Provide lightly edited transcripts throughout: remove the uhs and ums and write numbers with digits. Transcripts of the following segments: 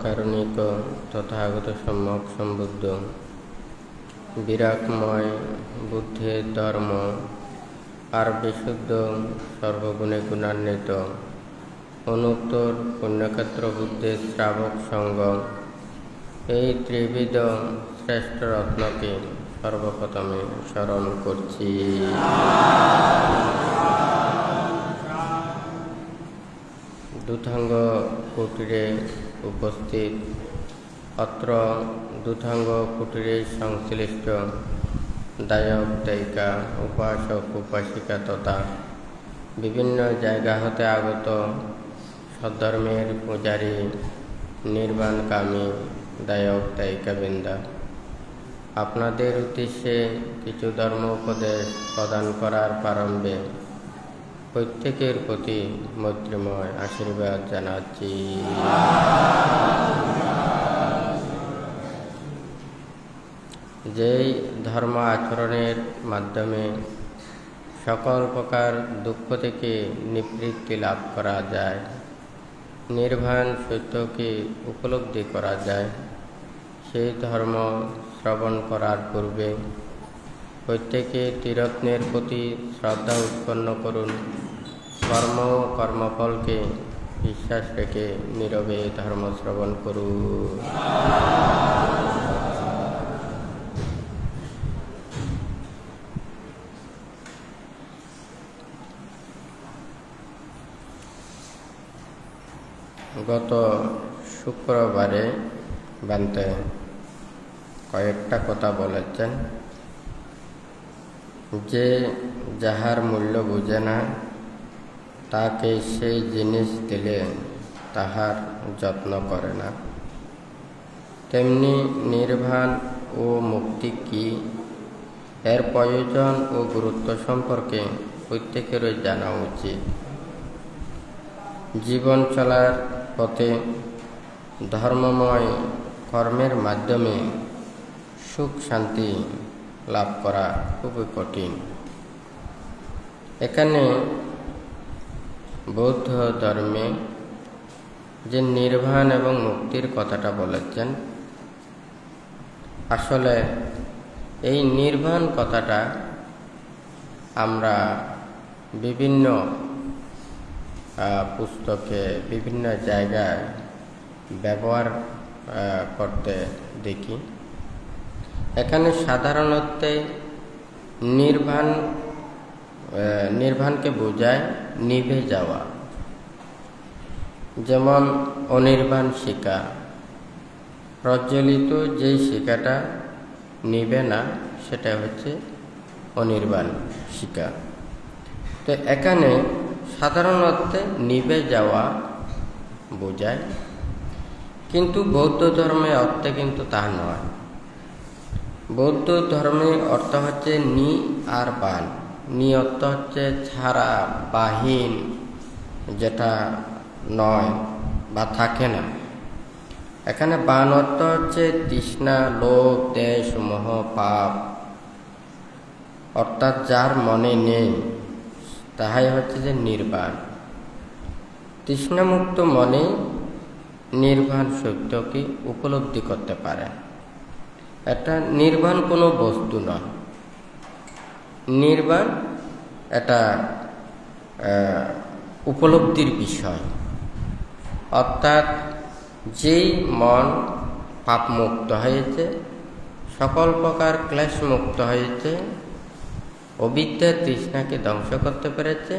মহাকারুণিক তথাগত সম্যক সম্বুদ্ধ বিরাটময় বুদ্ধের ধর্ম আর বিশুদ্ধ সর্বগুণে গুণান্বিত অনুত্তর পুণ্যক্ষেত্র বুদ্ধের শ্রাবক সঙ্গ এই ত্রিবিধ শ্রেষ্ঠ রত্নকে সর্বপ্রথমে স্মরণ করছি। দুধাঙ্গ কুটিরে উপস্থিত অত্র দুধাঙ্গ কুটিরে সংশ্লিষ্ট দায়ক দায়িকা উপাসক উপাসিকা তথা বিভিন্ন জায়গা হতে আগত সদ্ধর্মের পূজারী নির্বাণকামী দায়ক দায়িকাবৃন্দা, আপনাদের উদ্দেশ্যে কিছু ধর্ম উপদেশ প্রদান করার প্রারম্ভে প্রত্যেকের প্রতি মৈত্রীময় আশীর্বাদ জানাচ্ছি। যেই ধর্ম আচরণের মাধ্যমে সকল প্রকার দুঃখ থেকে নিবৃত্তি লাভ করা যায়, নির্বাণ সত্যকে উপলব্ধি করা যায়, সেই ধর্ম শ্রবণ করার পূর্বে প্রত্যেকে ত্রিরত্নের প্রতি শ্রদ্ধা উৎপন্ন করুন। কর্ম ও কর্মফলকে বিশ্বাস রেখে নীরবে ধর্ম শ্রবণ করুন। গত শুক্রবারে বান্তে কয়েকটা কথা বলেছেন যে যাহার মূল্য বুঝে না তাকে সেই জিনিস দিলে তাহার যত্ন করে না, তেমনি নির্বাণ ও মুক্তি কি এর প্রয়োজন ও গুরুত্ব সম্পর্কে প্রত্যেকেরই জানা উচিত। জীবন চলার পথে ধর্মময় কর্মের মাধ্যমে সুখ শান্তি লাভ করা খুবই কঠিন। এখানে বৌদ্ধ ধর্মে যে নির্বাণ এবং মুক্তির কথাটা বলেছেন, আসলে এই নির্বাণ কথাটা আমরা বিভিন্ন পুস্তকে বিভিন্ন জায়গায় ব্যবহার করতে দেখি। এখানে সাধারণত নির্বাণকে বোঝায় নিভে যাওয়া, যেমন অনির্বাণ শিখা, প্রজ্বলিত যেই শিখাটা নিবে না সেটা হচ্ছে অনির্বাণ শিখা। তো এখানে সাধারণত নিভে যাওয়া বোঝায়, কিন্তু বৌদ্ধ ধর্মে অর্থে কিন্তু তা নয়। বৌদ্ধ ধর্মে অর্থ হচ্ছে নি আর বান। নি অর্থ হচ্ছে ছাড়া, বাহীন, যেটা নয় বা থাকে না। এখানে বান অর্থ হচ্ছে তৃষ্ণা, লোভ, দেশ, মোহ, পাপ, অর্থাৎ যার মনে নেই তাহাই হচ্ছে যে নির্বাণ। তৃষ্ণামুক্ত মনে নির্বাণ সত্যকে উপলব্ধি করতে পারে। এটা নির্বাণ কোনো বস্তু নয়, নির্বাণ এটা উপলব্ধির বিষয়। অর্থাৎ যেই মন পাপমুক্ত হয়েছে, সকল প্রকার ক্লেশ মুক্ত হয়েছে, অবিদ্যা তৃষ্ণাকে ধ্বংস করতে পেরেছে,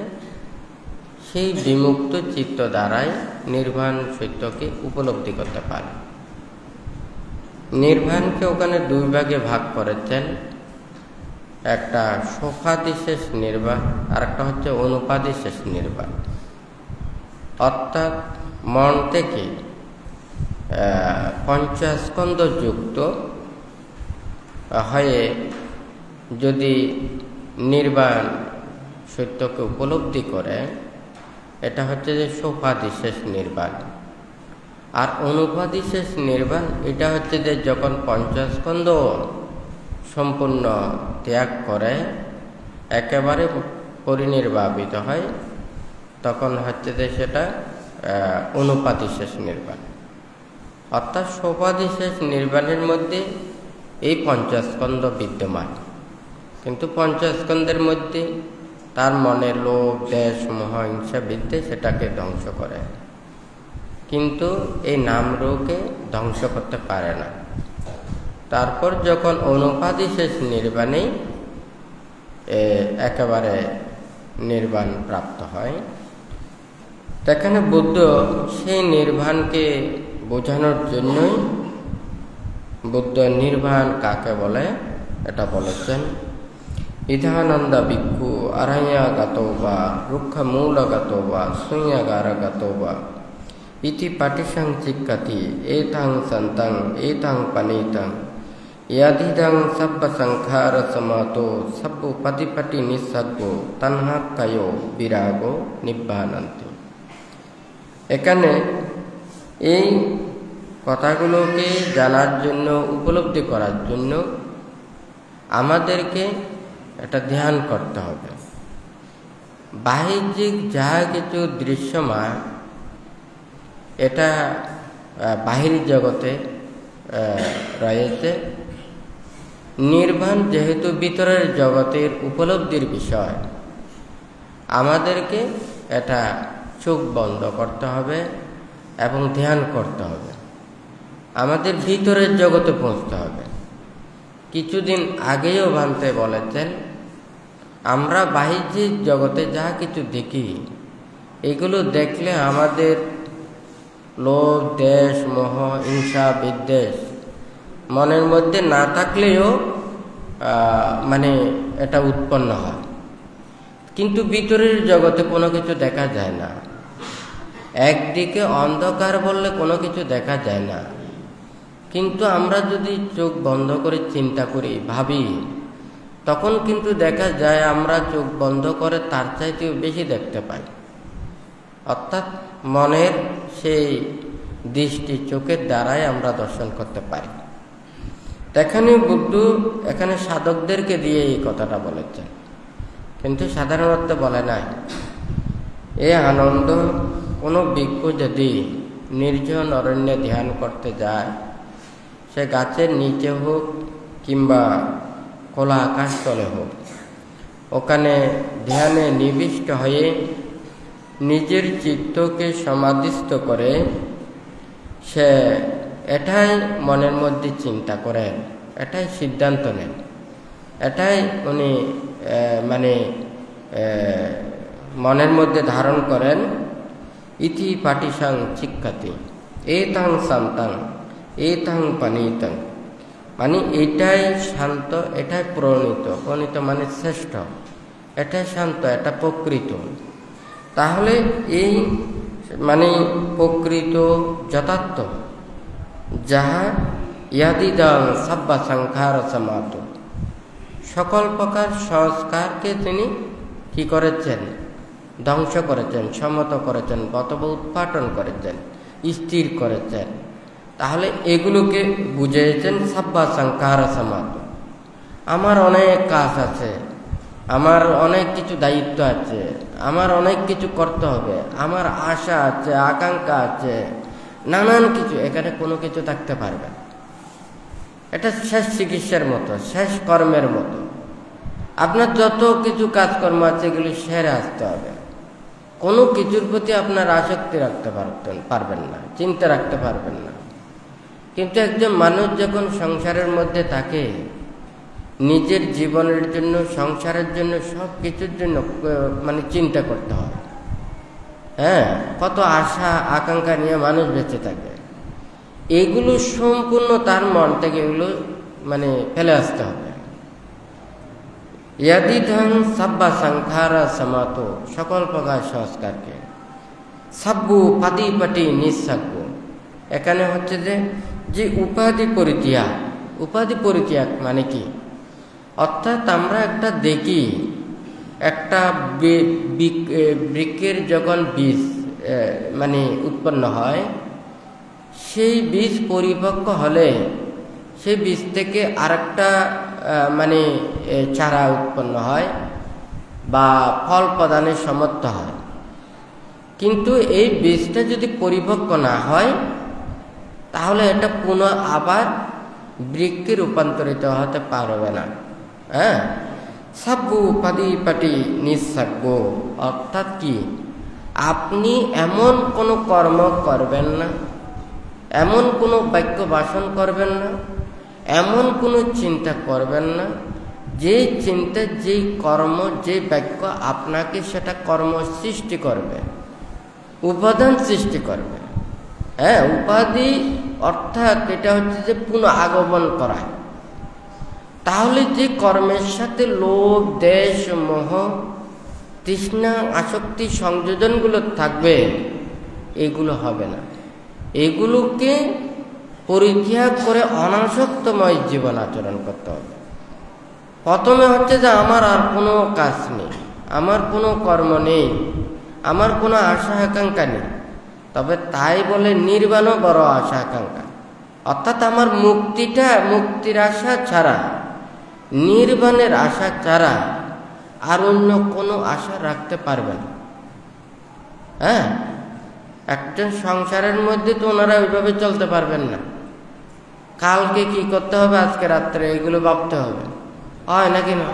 সেই বিমুক্ত চিত্ত দ্বারাই নির্বাণ সত্যকে উপলব্ধি করতে পারে। নির্বাণকে ওখানে দুই ভাগে ভাগ করেছেন, একটা সোপাদিশেষ নির্বাণ আর একটা হচ্ছে অনুপাদিশেষ নির্বাণ। অর্থাৎ মন থেকে পঞ্চস্কন্ধ যুক্ত হয়ে যদি নির্বাণ সত্যকে উপলব্ধি করে, এটা হচ্ছে যে সোপাদিশেষ নির্বাণ। আর অনুপাদিশেষ নির্বাণ এটা হচ্ছে যে যখন পঞ্চস্কন্ধ সম্পূর্ণ ত্যাগ করে একেবারে পরিনির্বাপিত হয়, তখন হচ্ছে যে সেটা অনুপাদিশেষ নির্বাণ। অর্থাৎ সোপাধিশেষ নির্বাণের মধ্যে এই পঞ্চস্কন্ধ বিদ্যমান, কিন্তু পঞ্চস্কন্ধের মধ্যে তার মনে লোভ, দেশ, মোহ, হিংসা, বিদ্বেষ সেটাকে ধ্বংস করে, কিন্তু এই নামরূপকে ধ্বংস করতে পারে না। তারপর যখন অনুপাধিশেষ নির্বাণে একেবারে নির্বাণ প্রাপ্ত হয়, সেখানে বুদ্ধ সেই নির্বাণকে বোঝানোর জন্যই বুদ্ধ নির্বাণ কাকে বলে এটা বলেছেন। ইধানন্দ ভিক্ষু অরণ্যগতো বা রুক্ষমূলগতো বা শূন্যাগারগতো বা ইতি পাটিসং চিক্কতি এতাং সন্তং এতাং পনীতং ইয়াদিদং সব্ব সংখার সমাতো সব্ব পতিপটি নিঃসগ্গো তন্হাক্ষয়ো বিরাগো নিব্বানন্তি। এখানে এই কথাগুলোকে জানার জন্য, উপলব্ধি করার জন্য আমাদেরকে এটা ধ্যান করতে হবে। বাহ্যিক যা কিছু দৃশ্যমান এটা বাহির জগতে রয়েছে, নির্বাণ যেহেতু ভিতরের জগতের উপলব্ধির বিষয়, আমাদেরকে এটা চোখ বন্ধ করতে হবে এবং ধ্যান করতে হবে, আমাদের ভিতরের জগতে পৌঁছতে হবে। কিছুদিন আগেও ভান্তে বলেছেন, আমরা বাহ্যিক জগতে যা কিছু দেখি, এগুলো দেখলে আমাদের লোভ, দেশ, মোহ, হিংসা, বিদ্বেষ মনের মধ্যে না থাকলেও এটা উৎপন্ন হয়, কিন্তু ভিতরের জগতে কোনো কিছু দেখা যায় না। একদিকে অন্ধকার বললে কোনো কিছু দেখা যায় না, কিন্তু আমরা যদি চোখ বন্ধ করে চিন্তা করি, ভাবি, তখন কিন্তু দেখা যায় আমরা চোখ বন্ধ করে তার চাইতেও বেশি দেখতে পাই। অর্থাৎ মনের সেই দৃষ্টি, চোখের দ্বারাই আমরা দর্শন করতে পারি। এখানে বুদ্ধ এখানে সাধকদেরকে দিয়ে এই কথাটা বলেছেন, কিন্তু সাধারণত বলে নাই। এই আনন্দ কোনো ভিক্ষু যদি নির্জন অরণ্যে ধ্যান করতে যায়, সে গাছের নিচে হোক কিংবা খোলা আকাশ তলে হোক, ওখানে ধ্যানে নিবিষ্ট হয়ে নিজের চিত্তকে সমাধিস্থ করে সে এটাই মনের মধ্যে চিন্তা করেন, এটাই সিদ্ধান্ত নেন, এটাই উনি মনের মধ্যে ধারণ করেন। ইতি পাটিসাং চিক্কতি এতাং শান্তাং এতাং পনীতং, এটাই শান্ত, এটাই প্রণীত। প্রণীত মানে শ্রেষ্ঠ, এটাই শান্ত, এটা প্রকৃত। তাহলে এই প্রকৃত যথার্থ যাহা ইয়াদিদং সব্ব সংখার সমাত, সকল প্রকার সংস্কারকে তিনি কি করেছেন? ধ্বংস করেছেন, সমত করেছেন, অথবা উৎপাটন করেছেন, স্থির করেছেন। তাহলে এগুলোকে বুঝিয়েছেন সব্ব সংখার সমাত। আমার অনেক কাজ আছে, আমার অনেক কিছু দায়িত্ব আছে, আমার অনেক কিছু করতে হবে, আমার আশা আছে, আকাঙ্ক্ষা আছে, নানান কিছু, এখানে কোনো কিছু থাকতে পারবে না। এটা শেষ চিকিৎসার মতো, শেষ কর্মের মতো। আপনার যত কিছু কাজকর্ম আছে এগুলি সেরে আসতে হবে। কোনো কিছুর প্রতি আপনার আসক্তি রাখতে পারবেন না, চিন্তা রাখতে পারবেন না। কিন্তু একজন মানুষ যখন সংসারের মধ্যে থাকে, নিজের জীবনের জন্য, সংসারের জন্য, সব কিছুর জন্য চিন্তা করতে হয়। কত আশা আকাঙ্ক্ষা নিয়ে মানুষ বেঁচে থাকে, এগুলো সম্পূর্ণ তার মন থেকে এগুলো ফেলে আসতে হবে। ইয়াদিধং সব্ব সংখার সমাত, সকল প্রকার সংস্কারকে, সব্বু পাতিপটি নিঃসগ্গ। এখানে হচ্ছে যে উপাধি পরিত্যাগ। উপাধি পরিত্যাগ মানে কি? অর্থাৎ আমরা একটা দেখি, একটা বৃক্ষের যখন বীজ উৎপন্ন হয়, সেই বীজ পরিপক্ক হলে সেই বীজ থেকে আরেকটা চারা উৎপন্ন হয় বা ফল প্রদানে সমর্থ হয়। কিন্তু এই বীজটা যদি পরিপক্ক না হয়, তাহলে এটা পুনঃ আবার বৃক্ষে রূপান্তরিত হতে পারবে না। হ্যাঁ, সাব্বু পাদি পাটি নিঃসাগ্য, অর্থাৎ কি, আপনি এমন কোনো কর্ম করবেন না, এমন কোনো বাক্য ভাষণ করবেন না, এমন কোনো চিন্তা করবেন না যে চিন্তা, যেই কর্ম, যে বাক্য আপনাকে সেটা কর্ম সৃষ্টি করবে, উপাদান সৃষ্টি করবে। হ্যাঁ, উপাধি অর্থাৎ এটা হচ্ছে যে পুনঃ আগমন করা। তাহলে যে কর্মের সাথে লোভ, দেশ, মোহ, তৃষ্ণা, আসক্তি সংযোজনগুলো থাকবে, এগুলো হবে না। এগুলোকে পরিত্যাগ করে অনাসক্তময় জীবন আচরণ করতে হবে। প্রথমে হচ্ছে যে আমার আর কোনো কাজ নেই, আমার কোনো কর্ম নেই, আমার কোনো আশা আকাঙ্ক্ষা নেই, তবে তাই বলে নির্বাণও বড় আশা আকাঙ্ক্ষা, অর্থাৎ আমার মুক্তির আশা ছাড়া, নির্বাণের আশা ছাড়া আর অন্য কোনো আশা রাখতে পারবে না। হ্যাঁ, একটা সংসারের মধ্যে তো ওনারা ওইভাবে চলতে পারবেন না। কালকে কি করতে হবে, আজকে রাত্রে, এগুলো ভাবতে হবে, হয় নাকি না?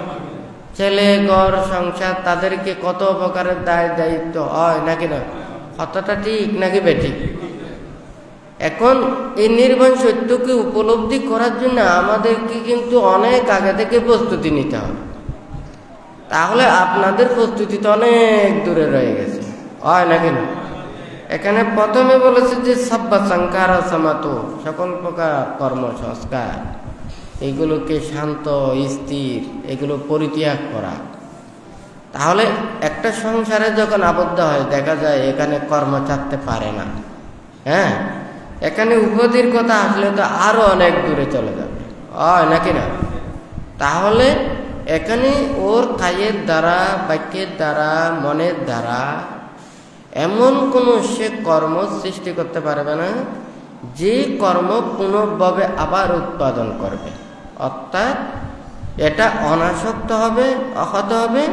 ছেলে, ঘর, সংসার, তাদেরকে কত প্রকারের দায়িত্ব, হয় নাকি না? কথাটা ঠিক নাকি বেঠিক? এখন এই নির্বাণ সত্যকে উপলব্ধি করার জন্য আমাদেরকে কিন্তু অনেক আগে থেকে প্রস্তুতি নিতে হবে। তাহলে আপনাদের প্রস্তুতি তো অনেক দূরে রয়ে গেছে, হয় নাকি না? এখানে প্রথমে বলেছে যে সাব্বা সংকার সমাত, সকল প্রকার কর্ম সংস্কার, এগুলোকে শান্ত, স্থির, এগুলো পরিত্যাগ করা। তাহলে একটা সংসারে যখন আবদ্ধ হয়, দেখা যায় এখানে কর্ম চাপতে পারে না। হ্যাঁ, এখানে উপাধির কথা আসলে তো আরো অনেক দূরে চলে যাবে, হয় নাকি না? তাহলে এখানে ওর কায়ের দ্বারা, বাক্যের দ্বারা, মনের দ্বারা এমন কোনো সে কর্ম সৃষ্টি করতে পারবে না যে কর্ম পুনর্ভাবে আবার উৎপাদন করবে। অর্থাৎ এটা অনাসক্ত হবে, অহত হবে,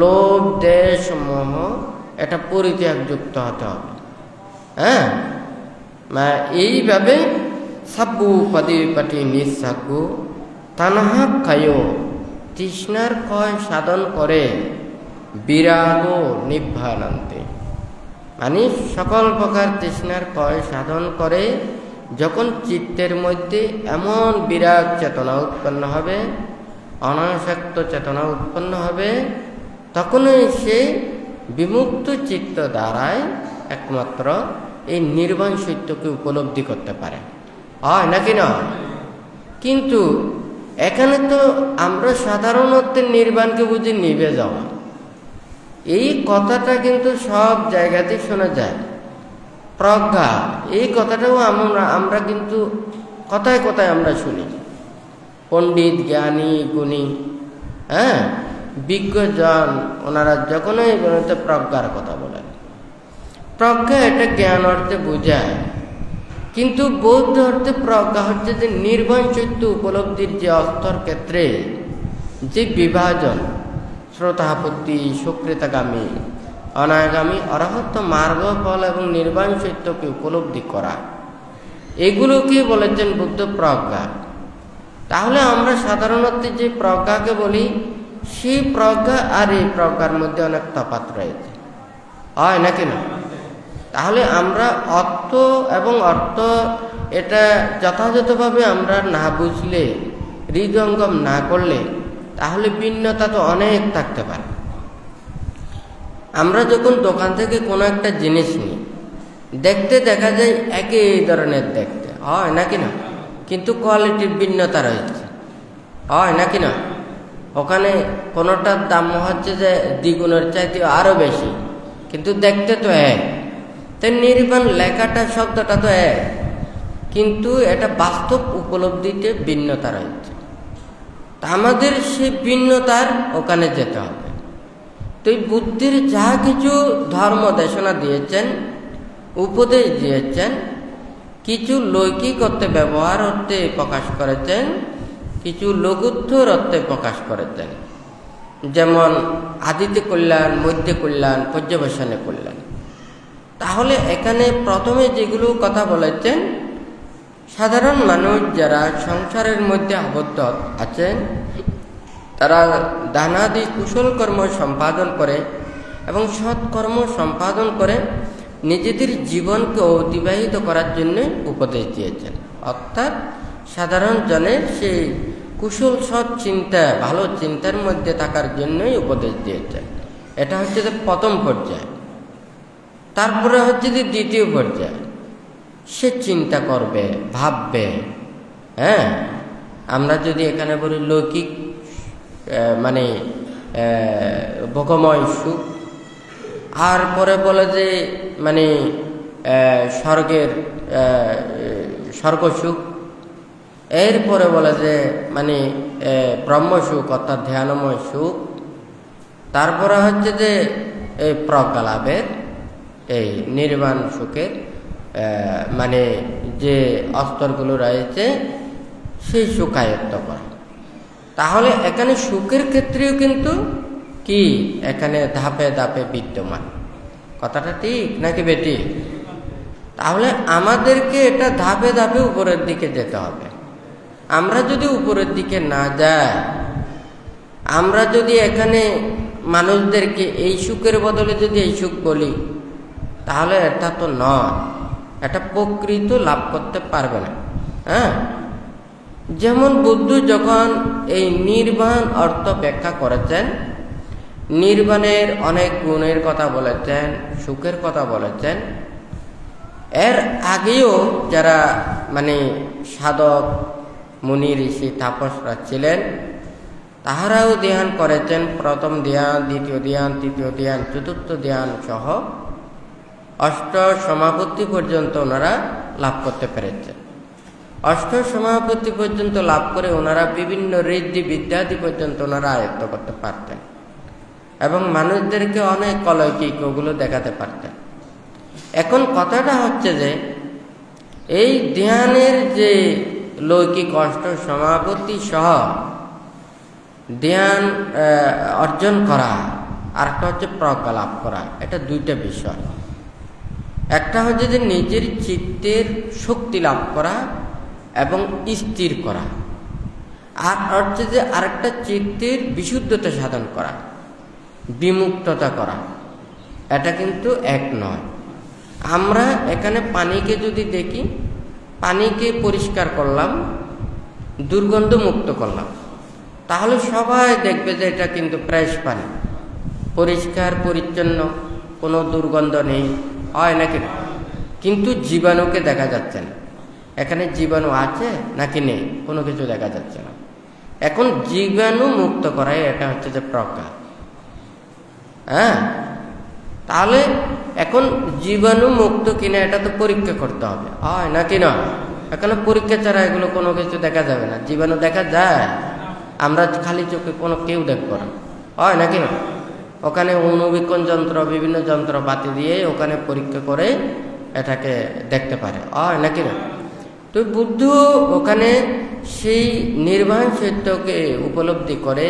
লোভ, দেশ, মোহ, এটা পরিত্যাগযুক্ত হতে হবে। হ্যাঁ, এইভাবে সাব্বু পাদি পাটি নিঃসাগ্য তানহা খায়, তৃষ্ণার ক্ষয় সাধন করে বিরাগ নিভ্যানান্তে, মানে সকল প্রকার তৃষ্ণার ক্ষয় সাধন করে যখন চিত্তের মধ্যে এমন বিরাগ চেতনা উৎপন্ন হবে, অনাসক্ত চেতনা উৎপন্ন হবে, তখনই সে বিমুক্ত চিত্ত দ্বারায় একমাত্র এই নির্বাণ সত্যকে উপলব্ধি করতে পারে, হয় নাকি না? কিন্তু এখানে তো আমরা সাধারণ অর্থে নির্বাণকে বুঝি নিভে যাওয়া, এই কথাটা কিন্তু সব জায়গাতে শোনা যায়। প্রজ্ঞা, এই কথাটাও আমরা কিন্তু কথায় কথায় আমরা শুনি। পণ্ডিত, জ্ঞানী, গুণী, হ্যাঁ, বিজ্ঞজন, ওনারা যখনই বলতে প্রজ্ঞার কথা বলেন। প্রজ্ঞা এটা জ্ঞান অর্থে বোঝায়, কিন্তু বৌদ্ধ অর্থে প্রজ্ঞা হচ্ছে যে নির্বাণ সত্য উপলব্ধির যে অস্তর ক্ষেত্রে যে বিভাজন, শ্রোতাপত্তি, সুকৃতাগামী, অনাগামী, অরহত মার্গ ফল এবং নির্বাণ সত্যকে উপলব্ধি করা, এগুলোকে বলেছেন বুদ্ধ প্রজ্ঞা। তাহলে আমরা সাধারণত যে প্রজ্ঞাকে বলি, সেই প্রজ্ঞা আর এই প্রজ্ঞার মধ্যে অনেক তফাৎ রয়েছে, হয় নাকি না? তাহলে আমরা অর্থ এবং অর্থ এটা যথাযথভাবে আমরা না বুঝলে, হৃদয়ঙ্গম না করলে, তাহলে ভিন্নতা তো অনেক থাকতে পারে। আমরা যখন দোকান থেকে কোনো একটা জিনিস নিই, দেখতে দেখা যায় একই ধরনের দেখতে, হয় নাকি না? কিন্তু কোয়ালিটির ভিন্নতা রয়েছে, হয় নাকি না? ওখানে কোনোটার দাম হচ্ছে যে দ্বিগুণের চাইতে আরো বেশি, কিন্তু দেখতে তো এক। তাই নির্বাণ লেখাটা, শব্দটা তো এক, কিন্তু এটা বাস্তব উপলব্ধিতে ভিন্নতা রয়েছে। তা আমাদের সেই ভিন্নতার ওখানে যেতে হবে। তো এই বুদ্ধির যা কিছু ধর্ম দেশনা দিয়েছেন, উপদেশ দিয়েছেন, কিছু লৌকিক অর্থে ব্যবহার অর্থে প্রকাশ করেছেন, কিছু লঘুত্তর অর্থে প্রকাশ করেছেন। যেমন আদিতে কল্যাণ, মধ্যে কল্যাণ, পর্যবেক্ষণে কল্যাণ। তাহলে এখানে প্রথমে যেগুলো কথা বলেছেন, সাধারণ মানুষ যারা সংসারের মধ্যে আবদ্ধ আছেন, তারা দানাদি কুশল কর্ম সম্পাদন করে এবং সৎকর্ম সম্পাদন করে নিজেদের জীবনকে অতিবাহিত করার জন্য উপদেশ দিয়েছেন। অর্থাৎ সাধারণ জনের সেই কুশল সৎ চিন্তা, ভালো চিন্তার মধ্যে থাকার জন্যই উপদেশ দিয়েছেন। এটা হচ্ছে যে প্রথম পর্যায়। তারপরে হচ্ছে যে দ্বিতীয় পর্যায়, সে চিন্তা করবে, ভাববে। হ্যাঁ, আমরা যদি এখানে বলি লৌকিক মানে ভোগময় সুখ, আর পরে বলে যে মানে স্বর্গের স্বর্গসুখ, এরপরে বলে যে মানে ব্রহ্মসুখ অর্থাৎ ধ্যানময় সুখ, তারপরে হচ্ছে যে এই প্রজ্ঞালাভের এই নির্বাণ সুখের মানে যে স্তরগুলো রয়েছে সেই সুখ আয়ত্ত করা। তাহলে এখানে সুখের ক্ষেত্রেও কিন্তু কি এখানে ধাপে ধাপে বিদ্যমান। কথাটা ঠিক নাকি বেটি? তাহলে আমাদেরকে এটা ধাপে ধাপে উপরের দিকে যেতে হবে। আমরা যদি উপরের দিকে না যাই, আমরা যদি এখানে মানুষদেরকে এই সুখের বদলে যদি এই সুখ বলি, তাহলে এটা তো নয়, এটা প্রকৃত লাভ করতে পারবে না। হ্যাঁ, যেমন বুদ্ধ যখন এই নির্বাণ অর্থ ব্যাখ্যা করেছেন, নির্বাণের অনেক গুণের কথা বলেছেন, সুখের কথা বলেছেন। এর আগেও যারা মানে সাধক মুনি ঋষি তাপসরা ছিলেন, তাহারাও ধ্যান করেছেন। প্রথম ধ্যান, দ্বিতীয় ধ্যান, তৃতীয় ধ্যান, চতুর্থ ধ্যান সহ অষ্ট সমাপত্তি পর্যন্ত ওনারা লাভ করতে পেরেছেন। অষ্ট সমাপত্তি পর্যন্ত লাভ করে ওনারা বিভিন্ন ঋদ্ধি বিদ্যাদি পর্যন্ত ওনারা আয়ত্ত করতে পারতেন এবং মানুষদেরকে অনেক অলৌকিক ওগুলো দেখাতে পারতেন। এখন কথাটা হচ্ছে যে এই ধ্যানের যে লৌকিক অষ্ট সমাপত্তি সহ ধ্যান অর্জন করা, আর একটা হচ্ছে প্রজ্ঞা লাভ করা, এটা দুইটা বিষয়। একটা হচ্ছে যে নিজের চিত্তের শক্তি লাভ করা এবং স্থির করা, আর হচ্ছে যে আরেকটা চিত্তের বিশুদ্ধতা সাধন করা, বিমুক্ততা করা। এটা কিন্তু এক নয়। আমরা এখানে পানিকে যদি দেখি, পানিকে পরিষ্কার করলাম, দুর্গন্ধ মুক্ত করলাম, তাহলে সবাই দেখবে যে এটা কিন্তু ফ্রেশ পানি, পরিষ্কার পরিচ্ছন্ন, কোনো দুর্গন্ধ নেই, হয় নাকি না? কিন্তু জীবাণুকে দেখা যাচ্ছে না। এখানে জীবাণু আছে নাকি নেই, কোনো কিছু দেখা যাচ্ছে না। এখন জীবাণু মুক্ত করাই এটা হচ্ছে যে প্রজ্ঞা। হ্যাঁ, তাহলে এখন জীবাণু মুক্ত কিনা এটা তো পরীক্ষা করতে হবে, হয় নাকি না? এখানে পরীক্ষা ছাড়া এগুলো কোনো কিছু দেখা যাবে না। জীবাণু দেখা যায়, আমরা খালি চোখে কোনো কেউ দেখবো না, হয় নাকি না? ওখানে অণুবীক্ষণ যন্ত্র, বিভিন্ন যন্ত্রপাতি দিয়ে ওখানে পরীক্ষা করে এটাকে দেখতে পারে, হয় নাকি না? তো বুদ্ধ ওখানে সেই নির্বাণ সত্যকে উপলব্ধি করে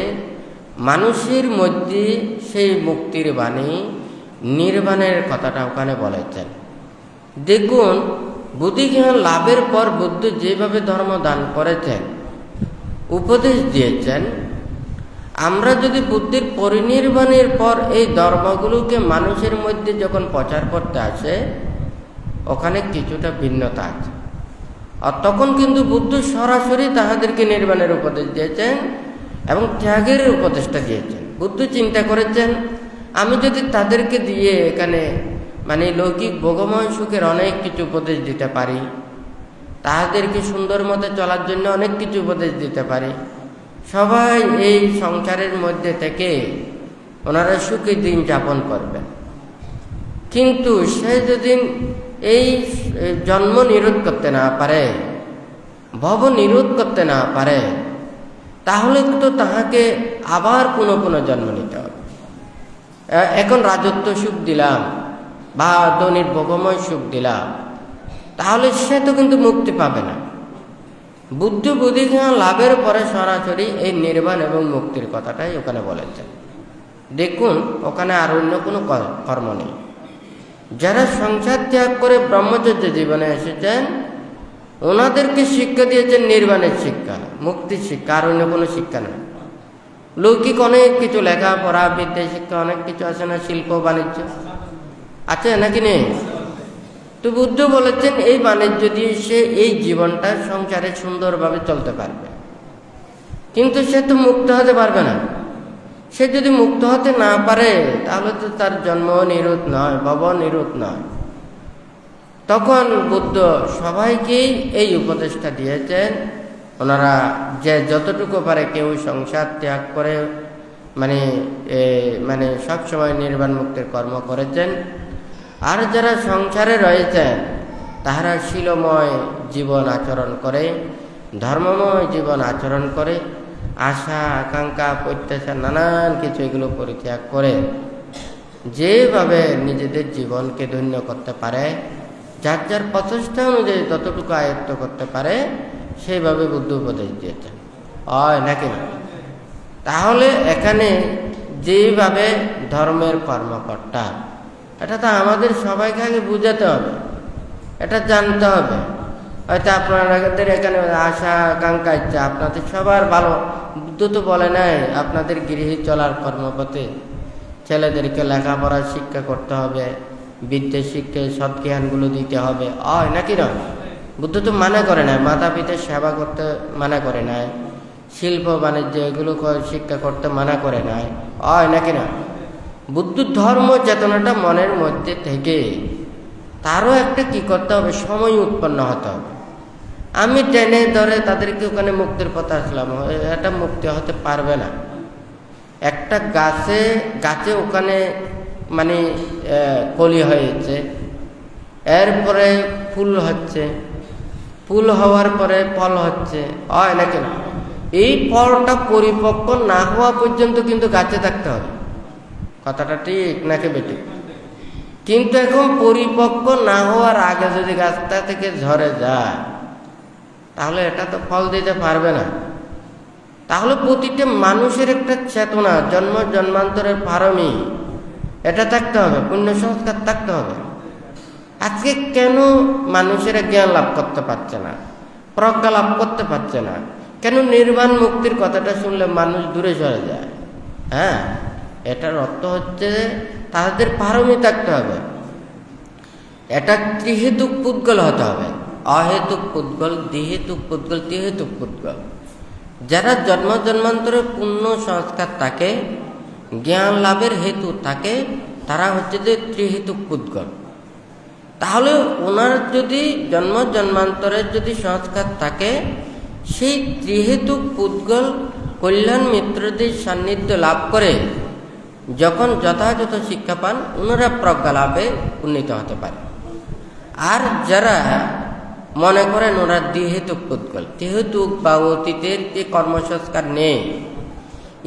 মানুষের মধ্যে সেই মুক্তির বাণী, নির্বাণের কথাটা ওখানে বলেছেন। দেখুন, বুদ্ধিজ্ঞান লাভের পর বুদ্ধ যেভাবে ধর্ম দান করেছেন, উপদেশ দিয়েছেন, আমরা যদি বুদ্ধির পরিনির্বাণের পর এই ধর্মগুলোকে মানুষের মধ্যে যখন প্রচার করতে আসে, ওখানে কিছুটা ভিন্নতা আছে। আর তখন কিন্তু বুদ্ধ সরাসরি তাহাদেরকে নির্বাণের উপদেশ দিয়েছেন এবং ত্যাগের উপদেশটা দিয়েছেন। বুদ্ধ চিন্তা করেছেন, আমি যদি তাদেরকে দিয়ে এখানে মানে লৌকিক ভোগময় সুখের অনেক কিছু উপদেশ দিতে পারি, তাহাদেরকে সুন্দর মতো চলার জন্য অনেক কিছু উপদেশ দিতে পারি, সবাই এই সংসারের মধ্যে থেকে ওনারা সুখী দিন যাপন করবেন। কিন্তু সে যদি এই জন্ম নিরোধ করতে না পারে, ভব নিরোধ করতে না পারে, তাহলে তো তাহাকে আবার পুনঃ পুনঃ জন্ম নিতে হবে। এখন রাজত্ব সুখ দিলাম বা ধনির ভোগময় সুখ দিলাম, তাহলে সে তো কিন্তু মুক্তি পাবে না। বুদ্ধ বুদ্ধিজ্ঞান লাভের পরে সরাসরি এই নির্বাণ এবং মুক্তির কথাটাই ওখানে বলেছেন। দেখুন, ওখানে আর অন্য কোনো কর্ম নেই। যারা সংসার ত্যাগ করে ব্রহ্মচর্য জীবনে এসেছেন, ওনাদেরকে শিক্ষা দিয়েছেন নির্বাণের শিক্ষা, মুক্তির শিক্ষা, আর অন্য কোনো শিক্ষা নয়। লৌকিক অনেক কিছু, লেখাপড়া, বিদ্যা শিক্ষা, অনেক কিছু আছে না, শিল্প বাণিজ্য আছে নাকি নেই? তো বুদ্ধ বলেছেন এই বাণিজ্য দিয়ে সে এই জীবনটা সংসারে সুন্দরভাবে চলতে পারবে, কিন্তু সে তো মুক্ত হতে পারবে না। সে যদি মুক্ত হতে না পারে তাহলে তো তার জন্ম নিরোধ নয়, ভব নিরোধ নয়। তখন বুদ্ধ সবাইকেই এই উপদেশটা দিয়েছেন, ওনারা যে যতটুকু পারে কেউ সংসার ত্যাগ করে মানে সব সময় নির্বাণ মুক্তির কর্ম করেছেন। আর যারা সংসারে রয়েছেন তাহারা শীলময় জীবন আচরণ করে, ধর্মময় জীবন আচরণ করে, আশা আকাঙ্ক্ষা প্রত্যাশা নানান কিছু এগুলো পরিত্যাগ করে যেভাবে নিজেদের জীবনকে ধন্য করতে পারে, যার যার প্রচেষ্টা অনুযায়ী যতটুকু আয়ত্ত করতে পারে সেইভাবে বুদ্ধ উপদেশ দিয়েছেন, হয় নাকি না? তাহলে এখানে যেভাবে ধর্মের কর্মকর্তা, এটা তো আমাদের সবাইকে আগে বুঝাতে হবে, এটা জানতে হবে। হয়তো আপনাদের এখানে আশা আকাঙ্ক্ষা ইচ্ছা আপনাদের সবার ভালো, বুদ্ধ তো বলে নাই আপনাদের গৃহে চলার কর্মপথে ছেলেদেরকে লেখাপড়ার শিক্ষা করতে হবে, বিদ্যা শিক্ষা সৎজ্ঞানগুলো দিতে হবে, হয় নাকি না? বুদ্ধ তো মানা করে নাই, মাতা পিতার সেবা করতে মানা করে নাই, শিল্প বাণিজ্য এগুলো শিক্ষা করতে মানা করে নাই, হয় নাকি না? বুদ্ধ ধর্ম চেতনাটা মনের মধ্যে থেকে তারও একটা কি করতে হবে, সময় উৎপন্ন হতে হবে। আমি টেনে ধরে তাদেরকে ওখানে মুক্তির পথে আসলাম, এটা মুক্তি হতে পারবে না। একটা গাছে ওখানে কলি হয়েছে, এরপরে ফুল হচ্ছে, ফুল হওয়ার পরে ফল হচ্ছে, হয় নাকি না? এই ফলটা পরিপক্ক না হওয়া পর্যন্ত কিন্তু গাছে থাকতে হবে, কথাটা ঠিক নাকি বেটি? কিন্তু এখন পরিপক্ক না হওয়ার আগে যদি গাছটা থেকে ঝরে যায় তাহলে এটা তো ফল দিতে পারবে না। তাহলে প্রতিটা মানুষের একটা চেতনা, জন্ম জন্মান্তরের পারমি এটা থাকতে হবে, পুণ্য সংস্কার থাকতে হবে। আজকে কেন মানুষেরা জ্ঞান লাভ করতে পারছে না, প্রজ্ঞা লাভ করতে পারছে না? কেন নির্বাণ মুক্তির কথাটা শুনলে মানুষ দূরে সরে যায়? হ্যাঁ, এটার অর্থ হচ্ছে তাদের পারমি থাকতে হবে। এটা ত্রিহেতুক পুদ্গল হতে হবে, অহেতুক পুদ্গল, দ্বিহেতুক পুদ্গল, ত্রিহেতুক পুদ্গল। যারা জন্ম জন্মান্তরে পুণ্য সংস্কার থাকে, জ্ঞান লাভের হেতু থাকে, তারা হচ্ছে যে ত্রিহেতুক পুদ্গল। তাহলে ওনার যদি জন্ম জন্মান্তরের যদি সংস্কার থাকে, সেই ত্রিহেতুক পুদ্গল কল্যাণ মিত্রদের সান্নিধ্য লাভ করে যখন যথাযথ শিক্ষা পান, ওনারা প্রজ্ঞা লাভে উন্নীত হতে পারে। আর যারা মনে করেন ওরা দ্বিহেতুক পুদ্গল, ত্রিহেতুক বা অতীতের যে কর্মসংস্কার নেই,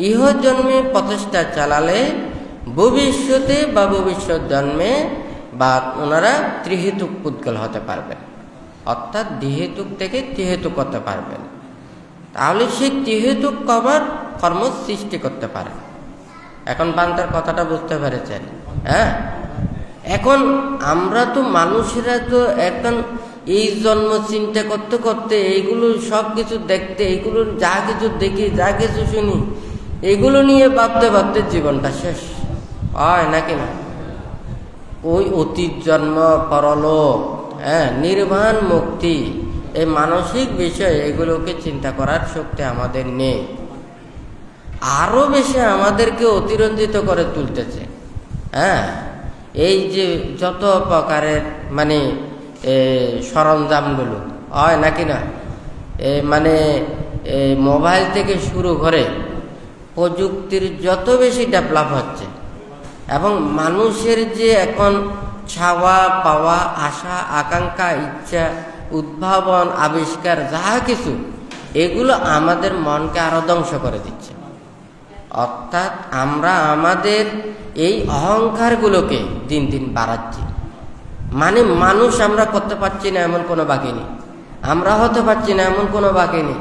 ইহ জন্মে প্রচেষ্টা চালালে ভবিষ্যতে বা ভবিষ্যৎ জন্মে বা ওনারা ত্রিহেতুক পুদ্গল হতে পারবেন, অর্থাৎ দ্বিহেতুক থেকে ত্রিহেতুক হতে পারবেন। তাহলে সেই ত্রিহেতুক কর্ম সৃষ্টি করতে পারে। এখন বান্তার কথাটা বুঝতে পেরেছেন? হ্যাঁ, এখন আমরা তো মানুষেরা তো এখন এই জন্ম চিন্তা করতে করতে, এইগুলো সব কিছু দেখতে, এইগুলো যা কিছু দেখি, যা কিছু শুনি, এগুলো নিয়ে ভাবতে ভাবতে জীবনটা শেষ, হয় নাকি না? ওই অতীত জন্ম, পরলোক, হ্যাঁ, নির্বাণ মুক্তি, এই মানসিক বিষয় এগুলোকে চিন্তা করার শক্তি আমাদের নেই। আরো বেশি আমাদেরকে অতিরঞ্জিত করে তুলতেছে। হ্যাঁ, এই যে যত প্রকারের সরঞ্জামগুলো, হয় নাকি না? মোবাইল থেকে শুরু করে প্রযুক্তির যত বেশি ডেভেলপ হচ্ছে, এবং মানুষের যে এখন চাওয়া পাওয়া, আশা আকাঙ্ক্ষা, ইচ্ছা, উদ্ভাবন, আবিষ্কার, যা কিছু, এগুলো আমাদের মনকে আরো ধ্বংস করে দিচ্ছে। অর্থাৎ আমরা আমাদের এই অহংকারগুলোকে দিন দিন বাড়াচ্ছি। মানুষ আমরা করতে পারছি না এমন কোনো বাকি নেই, আমরা হতে পারছি না এমন কোনো বাকি নেই।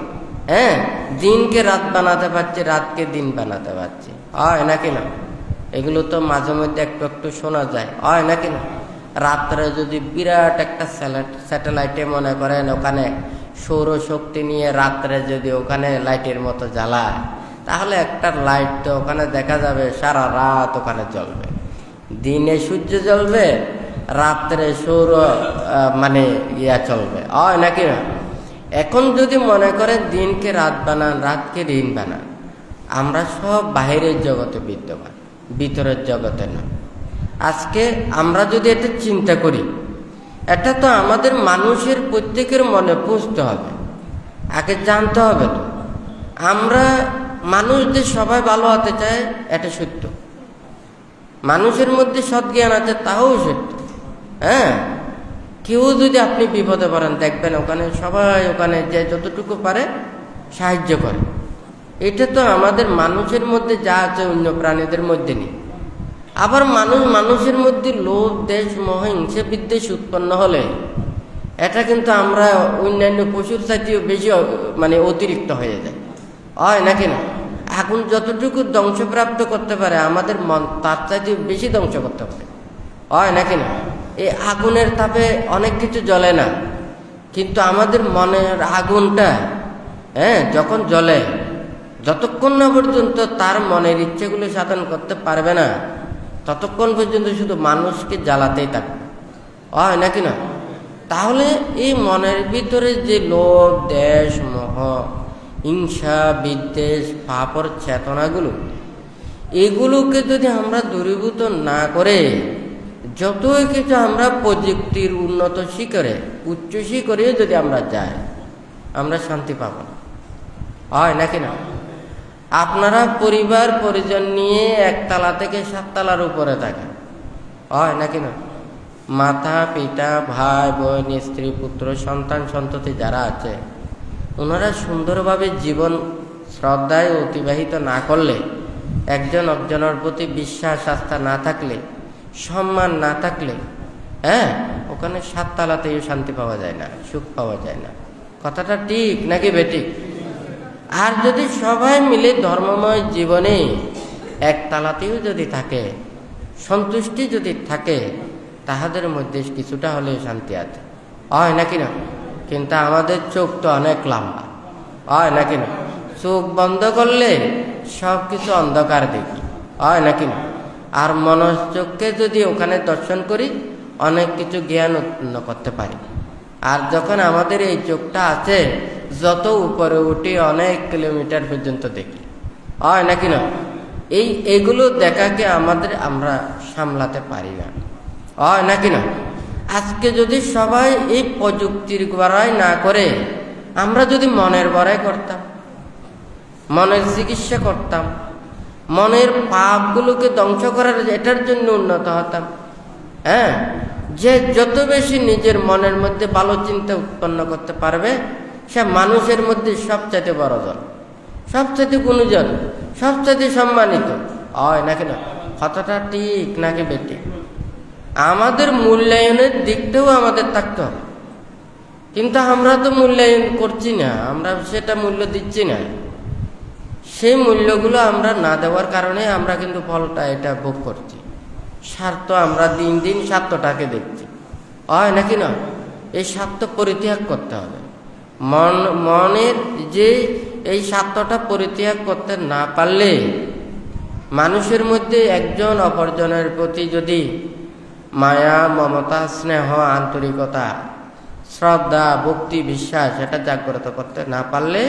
হ্যাঁ, দিনকে রাত বানাতে পারছি, রাতকে দিন বানাতে পারছি, হয় নাকি না? এগুলো তো মাঝে মধ্যে একটু একটু শোনা যায়, হয় নাকি না? রাত্রে যদি বিরাট একটা স্যাটেলাইটে মনে করেন ওখানে সৌরশক্তি নিয়ে রাত্রে যদি ওখানে লাইটের মতো জ্বালায়, তাহলে একটা লাইট তো ওখানে দেখা যাবে সারা রাত ওখানে জ্বলবে। দিনে সূর্য জ্বলবে, রাত্রে সৌর চলবে, নাকি না? এখন যদি মনে করেন দিনকে রাত বানান, রাতকে দিন বানান, আমরা সব বাহিরের জগতে বিদ্যমান, ভিতরের জগতে না। আজকে আমরা যদি এটা চিন্তা করি, এটা তো আমাদের মানুষের প্রত্যেকের মনে পুষতে হবে, আগে জানতে হবে। তো আমরা মানুষদের সবাই ভালো হতে চায়, এটা সত্য। মানুষের মধ্যে সদ্জ্ঞান আছে, তাও সত্য। হ্যাঁ, কেউ যদি আপনি বিপদে পড়েন, দেখবেন ওখানে সবাই ওখানে যে যতটুকু পারে সাহায্য করে। এটা তো আমাদের মানুষের মধ্যে যা আছে অন্য প্রাণীদের মধ্যে নেই। আবার মানুষের মধ্যে লোভ, দেশ, মোহ, হিংসা, বিদ্বেষ উৎপন্ন হলে এটা কিন্তু আমরা অন্যান্য পশুর চাইতেও বেশি অতিরিক্ত হয়ে যায়, নাকি না? আগুন যতটুকু ধ্বংসপ্রাপ্ত করতে পারে, আমাদের মন তার চাইতেও বেশি ধ্বংস করতে পারে, নাকি না? এই আগুনের তাপে অনেক কিছু জ্বলে না, কিন্তু আমাদের মনের আগুনটা যখন জ্বলে, যতক্ষণ না পর্যন্ত তার মনের ইচ্ছেগুলো সাধন করতে পারবে না, ততক্ষণ পর্যন্ত শুধু মানুষকে জ্বালাতেই থাকবে, নাকি না? তাহলে এই মনের ভিতরে যে লোভ, দেশ, মোহ, হিংসা, বিদ্বেষ, পাপর চেতনাগুলো, এগুলোকে যদি আমরা দূরীভূত না করে যতই কিছু আমরা প্রযুক্তির উন্নত শিখরে, উচ্চ শিখরে যদি আমরা যাই, আমরা শান্তি পাব না, নাকি না? আপনারা পরিবার পরিজন নিয়ে 1 তলা থেকে 7 তলার উপরে থাকেন, নাকি না? মাতা পিতা, ভাই বোন, স্ত্রী পুত্র, সন্তান সন্ততি যারা আছে, ওনারা সুন্দরভাবে জীবন শ্রদ্ধায় অতিবাহিত না করলে, একজন একজনের প্রতি বিশ্বাস আস্থা না থাকলে, সম্মান না থাকলে, ওখানে 7 তলাতেও শান্তি পাওয়া যায় না, সুখ পাওয়া যায় না। কথাটা ঠিক নাকি বেঠিক? আর যদি সবাই মিলে ধর্মময় জীবনে 1 তলাতেও যদি থাকে, সন্তুষ্টি যদি থাকে, তাহাদের মধ্যে কিছুটা হলেও শান্তি আছে, নাকি না? কিন্তু আমাদের চোখ তো অনেক লম্বা, নাকি না? চোখ বন্ধ করলে সব কিছু অন্ধকার দেখি, নাকি না? আর মনশ্চোখকে যদি ওখানে দর্শন করি, অনেক কিছু জ্ঞান উৎপন্ন করতে পারি। আর যখন আমাদের এই চোখটা আছে, যত উপরে উঠি অনেক কিলোমিটার পর্যন্ত দেখি, নাকি না? এইগুলো দেখাকে আমরা সামলাতে পারি না, নাকি না? আজকে যদি সবাই এই প্রযুক্তির বড়াই না করে, আমরা যদি মনের বড়াই করতাম, মনের চিকিৎসা করতাম, মনের পাপগুলোকে ধ্বংস করার এটার জন্য উন্নত হতাম, যে যত বেশি নিজের মনের মধ্যে ভালো চিন্তা উৎপন্ন করতে পারবে, সে মানুষের মধ্যে সবচাইতে বড় জন, সবচাইতে গুণীজন, সবচাইতে সম্মানিত, নাকি না? কথাটা ঠিক নাকি বেঠিক? আমাদের মূল্যায়নের দিকটাও আমাদের থাকতে হবে, কিন্তু আমরা তো মূল্যায়ন করছি না, আমরা সেটা মূল্য দিচ্ছি না। সেই মূল্যগুলো আমরা না দেওয়ার কারণে আমরা কিন্তু ফলটা এটা ভোগ করছি। স্বার্থ, আমরা দিন দিন স্বার্থটাকে দেখছি, নাকি না? এই স্বার্থ পরিত্যাগ করতে হবে। মনের যে এই স্বার্থটা পরিত্যাগ করতে না পারলে, মানুষের মধ্যে একজন অপরজনের প্রতি যদি মায়া, মমতা, স্নেহ, আন্তরিকতা, শ্রদ্ধা, ভক্তি, বিশ্বাস এটা জাগ্রত করতে না পারলে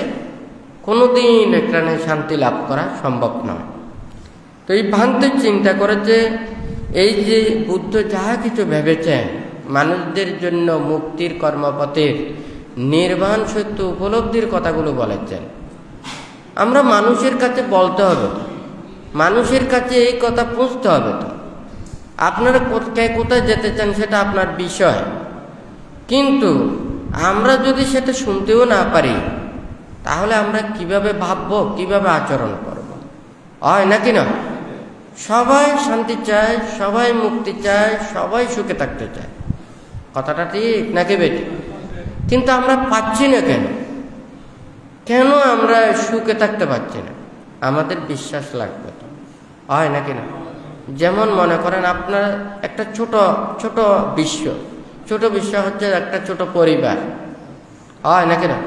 কোনোদিন এখানে শান্তি লাভ করা সম্ভব নয়। তো এই ভ্রান্ত চিন্তা করে যে এই যে বুদ্ধ যাহা কিছু ভেবেছেন, মানুষদের জন্য মুক্তির কর্মপথের নির্বাণ সত্য উপলব্ধির কথাগুলো বলেছেন, আমরা মানুষের কাছে বলতে হবে, মানুষের কাছে এই কথা পৌঁছতে হবে। তো আপনারা কোথায় যেতে চান সেটা আপনার বিষয়, কিন্তু আমরা যদি সেটা শুনতেও না পারি, তাহলে আমরা কিভাবে ভাববো, কিভাবে আচরণ করব, নাকি না? সবাই শান্তি চায়, সবাই মুক্তি চায়, সবাই সুখে থাকতে চায়, কথাটা ঠিক নাকি বেঠিক? কিন্তু আমরা পাচ্ছি না কেন? কেন আমরা সুখে থাকতে পারছি না? আমাদের বিশ্বাস লাগবে তো, নাকি না? যেমন মনে করেন আপনার একটা ছোট ছোট বিশ্ব হচ্ছে একটা ছোট পরিবার, হয় নাকি না?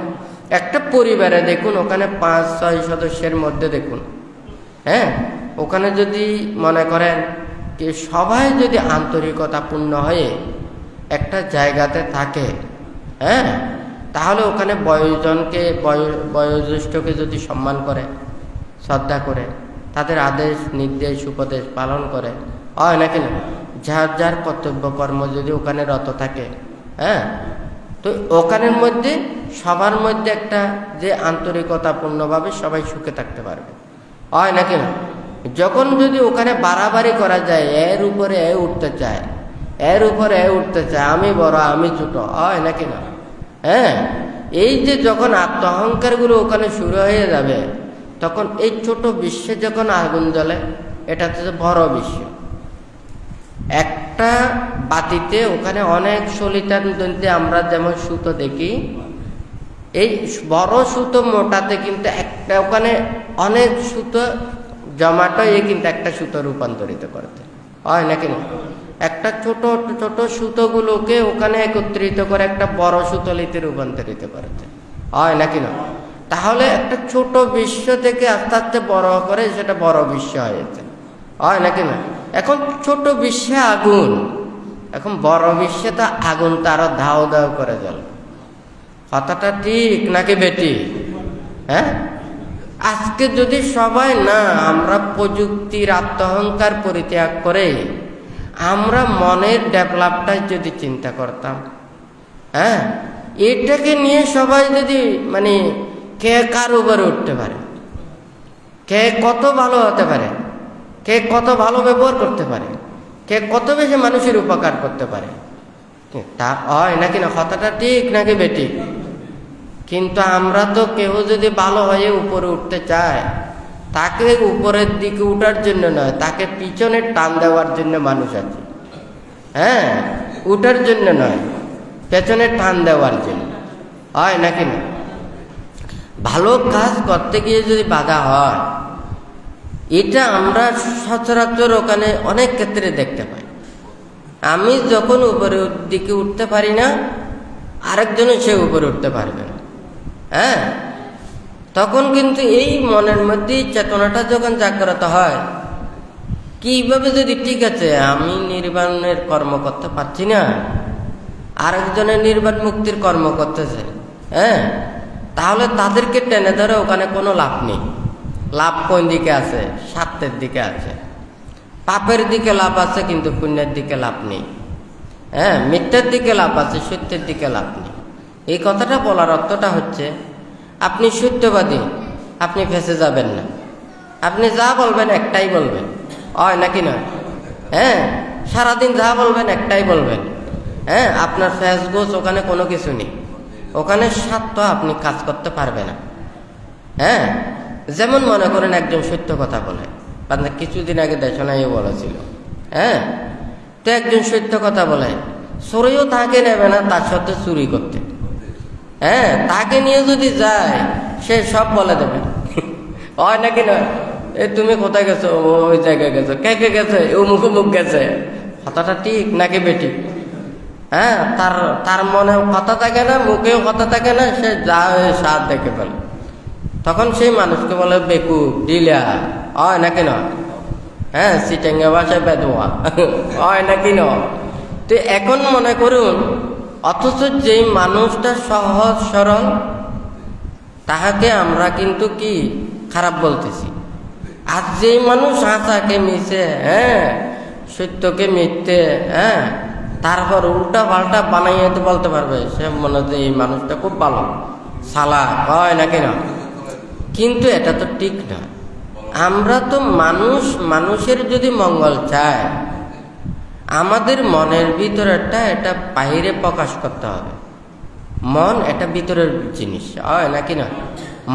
একটা পরিবারে দেখুন, ওখানে 5-6 সদস্যের মধ্যে দেখুন, হ্যাঁ, ওখানে যদি মনে করেন যে সবাই যদি আন্তরিকতাপূর্ণ হয়ে একটা জায়গাতে থাকে, হ্যাঁ, তাহলে ওখানে বয়োজ্যেষ্ঠকে যদি সম্মান করে, শ্রদ্ধা করে, তাদের আদেশ নির্দেশ উপদেশ পালন করে, হয় নাকি না? যার যার কর্তব্য কর্ম যদি ওখানে রত থাকে, হ্যাঁ, তো ওখানের মধ্যে সবার মধ্যে একটা যে আন্তরিকতাপূর্ণভাবে সবাই সুখে থাকতে পারবে, হয় নাকি না? যখন যদি ওখানে বাড়াবাড়ি করা যায়, এর উপরে এ উঠতে চায়, এর উপরে এ উঠতে চায়, আমি বড় আমি ছোট, হয় নাকি না? হ্যাঁ, এই যে যখন আত্মঅহংকারগুলো ওখানে শুরু হয়ে যাবে, তখন এই ছোট বিশ্বে যখন আগুন জ্বলে, এটা হচ্ছে বড় বিশ্ব। একটা বাতিতে ওখানে অনেক সলিতান দন্তে আমরা যেমন সুতো দেখি, এই বড় সুতো মোটাতে কিন্তু একটা ওখানে অনেক সুতো জমাটো কিন্তু একটা সুতো রূপান্তরিত করতে হয় নাকি না? একটা ছোট ছোট সুতোগুলোকে ওখানে একত্রিত করে একটা বড় সুতলিতে রূপান্তরিত করতে হয় নাকি না? তাহলে একটা ছোট বিশ্ব থেকে আস্তে আস্তে বড় করে সেটা বড় বিশ্ব হয়েছে, হয় নাকি না? এখন ছোট বিশ্বে আগুন, এখন বড় বিশ্বে তো আগুনটা আরো ধাও ধাও করে জ্বলে। কথাটা ঠিক নাকি বেটি? হ্যাঁ, আজকে যদি সবাই না আমরা প্রযুক্তির আত্মঅহংকার পরিত্যাগ করে আমরা মনের ডেভেলপটাই যদি চিন্তা করতাম, হ্যাঁ, এটাকে নিয়ে সবাই যদি মানে কে কার উপরে উঠতে পারে, কে কত ভালো হতে পারে, কে কত ভালো ব্যবহার করতে পারে, কে কত বেশি মানুষের উপকার করতে পারে, তা হয় নাকি না? কথাটা ঠিক নাকি বেটি? কিন্তু আমরা তো কেউ যদি ভালো হয়ে উপরে উঠতে চায়, তাকে উপরের দিকে উঠার জন্য নয়, তাকে পিছনে টান দেওয়ার জন্য মানুষ আছে, হ্যাঁ, উঠার জন্য নয়, পেছনে টান দেওয়ার জন্য, হয় নাকি না? ভালো কাজ করতে গিয়ে যদি বাধা হয়, এটা আমরা সচরাচর ওখানে অনেক ক্ষেত্রে দেখতে পাই। আমি যখন উপরের দিকে উঠতে পারি না, আরেকজনও সে উপরে উঠতে পারবে না, হ্যাঁ, তখন কিন্তু এই মনের মধ্যে চেতনাটা যখন জাগ্রত হয়, কিভাবে যদি ঠিক আছে আমি নির্বাণের কর্ম করতে পারছি না, আরেকজনের নির্বাণ মুক্তির কর্ম করতেছে, হ্যাঁ, তাহলে তাদেরকে টেনে ধরে ওখানে কোনো লাভ নেই। লাভ কোন দিকে আছে? স্বার্থের দিকে আছে, পাপের দিকে লাভ আছে, কিন্তু পুণ্যের দিকে লাভ নেই, হ্যাঁ, মিথ্যার দিকে লাভ আছে, সত্যের দিকে লাভ নেই। এই কথাটা বলার অর্থটা হচ্ছে, আপনি সত্যবাদী, আপনি ফেঁসে যাবেন না, আপনি যা বলবেন একটাই বলবেন, হয় নাকি না? হ্যাঁ, সারাদিন যা বলবেন একটাই বলবেন, হ্যাঁ, আপনার ফেস গোছ ওখানে কোনো কিছু নেই, ওখানে স্বার্থ আপনি কাজ করতে পারবে না, হ্যাঁ। যেমন মনে করেন একজন সত্য কথা বলে, আপনার কিছুদিন আগে দেশনাই বলেছিল, হ্যাঁ, তো একজন সত্য কথা বলে, চোরেও তাকে নেবে না তার সাথে চুরি করতে, হ্যাঁ, তাকে নিয়ে যদি যায় সে সব বলে দেবে, হয় নাকি না? এই তুমি কোথায় গেছো? ওই জায়গায় গেছো, কে কে গেছে? অমুক অমুক গেছে। কথাটা ঠিক নাকি বেটি? হ্যাঁ, তার মনে কথা থাকে না, মুখেও কথা থাকে না, সে যা সাত দেখে ফেলে, তখন সেই মানুষকে বলে বেকুব, ডিলা, হয় নাকি না? হ্যাঁ, সিটেঙ্গা ভাষায় বেদোয়া, হয় নাকি না? তো এখন মনে করুন, অথচ যেই মানুষটা সহজ সরল, তাহাকে আমরা কিন্তু কি খারাপ বলতেছি। আর যেই মানুষ হাসাকে মিশে, হ্যাঁ, সত্যকে মিথ্যে, হ্যাঁ, তারপর উল্টা পাল্টা বানাইয়ে বলতে পারবে, সে মনে হচ্ছে এই মানুষটা খুব ভালো, সালাক, হয় নাকি না? কিন্তু এটা তো ঠিক না। আমরা তো মানুষের যদি মঙ্গল চায়, আমাদের মনের ভিতরেরটা এটা বাইরে প্রকাশ করতে হবে। মন এটা ভিতরের জিনিস, হয় নাকি না?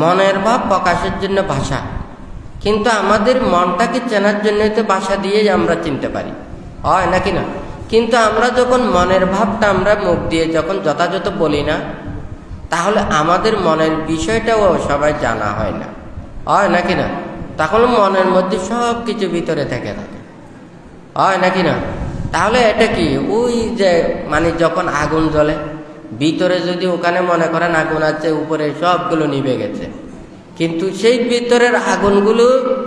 মনের ভাব প্রকাশের জন্য ভাষা, কিন্তু আমাদের মনটাকে চেনার জন্য তো ভাষা দিয়েই আমরা চিনতে পারি, হয় নাকি না? কিন্তু আমরা যখন মনের ভাবটা আমরা মুখ দিয়ে যখন যথাযথ বলি না, তাহলে আমাদের মনের বিষয়টাও সবাই জানা হয় না, হয় নাকি না? তখন মনের মধ্যে সব কিছু ভিতরে থেকে থাকে, হয় নাকি না? তাহলে এটা কি ওই যে মানে যখন আগুন জ্বলে ভিতরে যদি ওখানে মনে করেন আগুন আছে, উপরে সবগুলো নিভে গেছে, কিন্তু সেই ভিতরের আগুনগুলো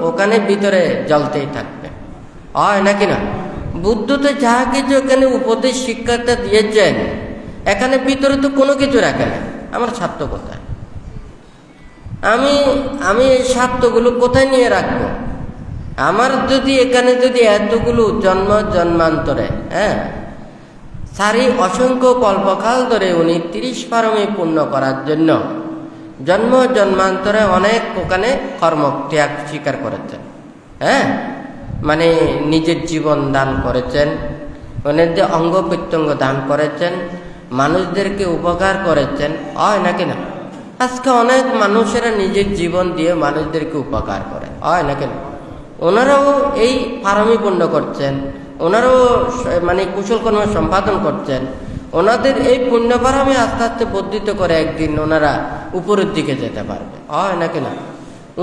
ওখানে ভিতরে জ্বলতেই থাকবে, হয় নাকি না? বুদ্ধ তো যাহা কিছু এখানে উপদেশ শিক্ষাটা দিয়েছেন, এখানে ভিতরে তো কোনো কিছু রাখে না। আমার স্বার্থ কোথায়? আমি এই স্বার্থগুলো কোথায় নিয়ে রাখবো? আমার যদি এখানে যদি এতগুলো জন্ম জন্মান্তরে সারি অসংখ্য কল্পকাল ধরে উনি 30 পারমী পূর্ণ করার জন্য জন্ম জন্মান্তরে অনেক ওখানে কর্ম ত্যাগ স্বীকার করেছেন, মানে নিজের জীবন দান করেছেন, ওনাদের অঙ্গ প্রত্যঙ্গ দান করেছেন, মানুষদেরকে উপকার করেছেন, হয় নাকি না? আজকে অনেক মানুষেরা নিজের জীবন দিয়ে মানুষদেরকে উপকার করে, হয় নাকি না? ওনারাও এই পারমী পূর্ণ করছেন, ওনারাও মানে কুশল কর্ম সম্পাদন করছেন। ওনাদের এই পুণ্য পারমী আস্তে আস্তে বর্ধিত করে একদিন ওনারা উপরের দিকে যেতে পারবে, হয় নাকি না?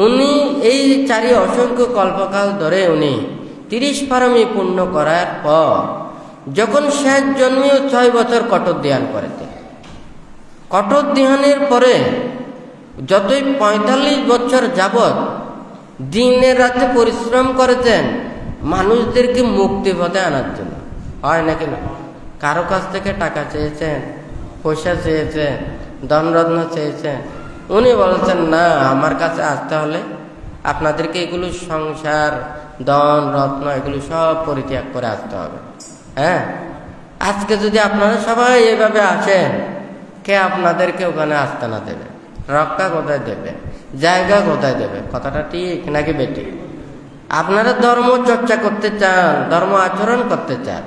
উনি এই চারি অসংখ্য কল্পকাল ধরে উনি 30 পারমী পূর্ণ করার পর যখন শেষ জন্মেও 6 বছর কঠোর ধ্যান করেছেন। কঠোর ধ্যানের পরে যতই 45 বছর যাবৎ দিনে রাতে পরিশ্রম করেছেন মানুষদেরকে মুক্তি পথে আনার জন্য, হয় নাকি না? কারো কাছ থেকে টাকা চেয়েছেন, পয়সা চেয়েছেন, ধনরত্ন চেয়েছেন, উনি বলছেন না, আমার কাছে আসতে হলে আপনাদেরকে এগুলো সংসার ধন রত্ন এগুলো সব পরিত্যাগ করে আসতে হবে। আজকে যদি আপনারা সবাই এভাবে আসেন, কে আপনাদেরকে ওখানে আসতে না দেবে? রক্ষা কোথায় দেবে? জায়গা কোথায় দেবে? কথাটা ঠিক নাকি বেটি? আপনারা ধর্ম চর্চা করতে চান, ধর্ম আচরণ করতে চান,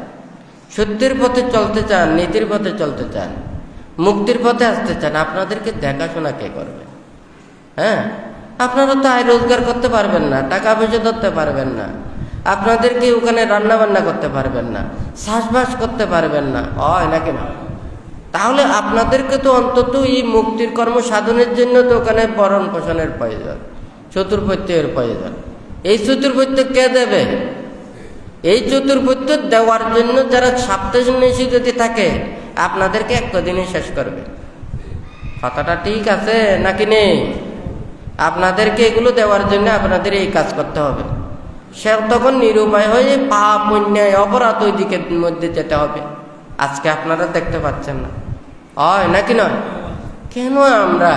সত্যের পথে চলতে চান, নীতির পথে চলতে চান, মুক্তির পথে আসতে চান, আপনাদেরকে দেখাশোনা কে করবে? আপনারা তো আয় রোজগার করতে পারবেন না, টাকা পয়সা ধরতে পারবেন না, আপনাদেরকে ওখানে রান্না বান্না করতে পারবেন না, চাষবাস করতে পারবেন না, হয় নাকি না? তাহলে আপনাদেরকে তো অন্তত এই মুক্তির কর্ম সাধনের জন্য তো ওখানে ভরণ পোষণের প্রয়োজন, চতুর্পত্যের প্রয়োজন। এই চতুর্পত্য কে দেবে? এই চতুর্পত্য দেওয়ার জন্য যারা সপ্তাহে যদি থাকে আপনাদেরকে একটা দিনে শেষ করবে। কথাটা ঠিক আছে নাকি নেই? আপনাদেরকে এগুলো দেওয়ার জন্য আপনাদের এই কাজ করতে হবে। সে তখন নিরুপায় হয়ে পাপ অন্যায় অপরাধ ওই দিকের মধ্যে যেতে হবে। আজকে আপনারা দেখতে পাচ্ছেন না, হয় নাকি নয়? কেন আমরা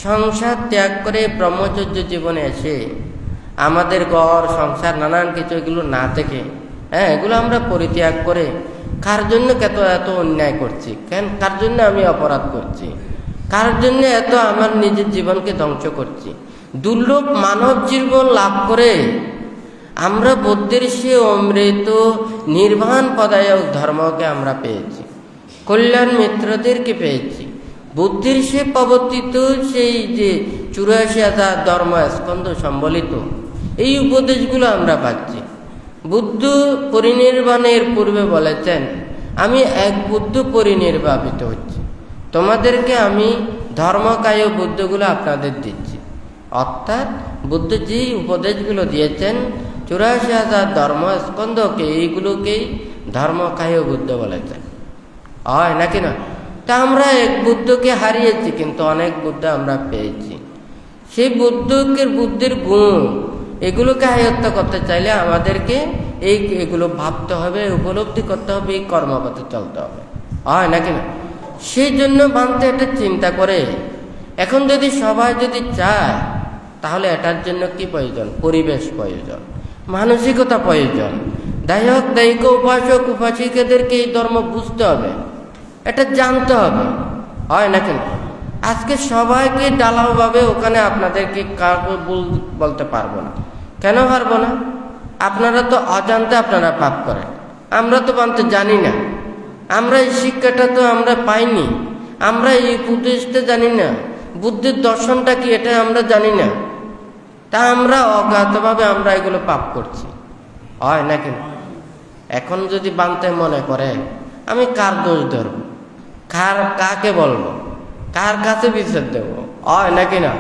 সংসার ত্যাগ করে ব্রহ্মচর্য জীবনে এসে আমাদের ঘর সংসার নানান কিছু এগুলো না থেকে এগুলো আমরা পরিত্যাগ করে কার জন্য এত অন্যায় করছি? কার জন্য আমি অপরাধ করছি? কার জন্য এত আমার নিজের জীবনকে ধ্বংস করছি? দুর্লভ মানব জীবন লাভ করে আমরা বুদ্ধের সে অমৃত নির্বাণ পদায়ক ধর্মকে আমরা পেয়েছি, কল্যাণ মিত্রদেরকে পেয়েছি, বুদ্ধির সে প্রবর্তিত সেই যে 84,000 ধর্ম স্কন্ধ সম্বলিত এই উপদেশগুলো আমরা পাচ্ছি। বুদ্ধ পরিনির্বাণের পূর্বে বলেছেন, আমি এক বুদ্ধ পরিনির্বাপিত হচ্ছি, তোমাদেরকে আমি ধর্মকায় বুদ্ধগুলো আপনাদের দিচ্ছি। অর্থাৎ বুদ্ধ যে উপদেশগুলো দিয়েছেন 84,000 ধর্ম স্কন্ধকে এইগুলোকেই ধর্মকায় বুদ্ধ বলেছেন, হয় নাকি না? তা আমরা এক বুদ্ধকে হারিয়েছি, কিন্তু অনেক বুদ্ধ আমরা পেয়েছি। সেই বুদ্ধের গুণ এগুলোকে আয়ত্ত করতে চাইলে আমাদেরকে এগুলো ভাবতে হবে, উপলব্ধি করতে হবে, এই কর্মপথে চলতে হবে, হয় নাকি না? সেই জন্য মানতে একটা চিন্তা করে এখন যদি সবাই যদি চায় তাহলে এটার জন্য কি প্রয়োজন? পরিবেশ প্রয়োজন, মানসিকতা প্রয়োজন। দায়ক দায়িক উপাসক উপাসিকাদেরকে এই ধর্ম বুঝতে হবে, এটা জানতে হবে, হয় নাকি না? আজকে সবাইকে ডালাওভাবে ওখানে আপনাদেরকে কাউকে বলতে পারবো না। কেন পারবো না? আপনারা তো অজান্তে আপনারা পাপ করেন, আমরা তো মানতে জানি না, আমরা এই শিক্ষাটা তো আমরা পাইনি, আমরা এই উপদেশটা জানি না, বুদ্ধির দর্শনটা কি এটা আমরা জানি না। তা আমরা অজ্ঞাতভাবে আমরা এগুলো পাপ করছি, হয় নাকি না? এখন যদি বানতে মনে করে আমি কার দোষ ধরবো, কাকে বলবো, কার কাছে বিচার দেব, হয় নাকি না?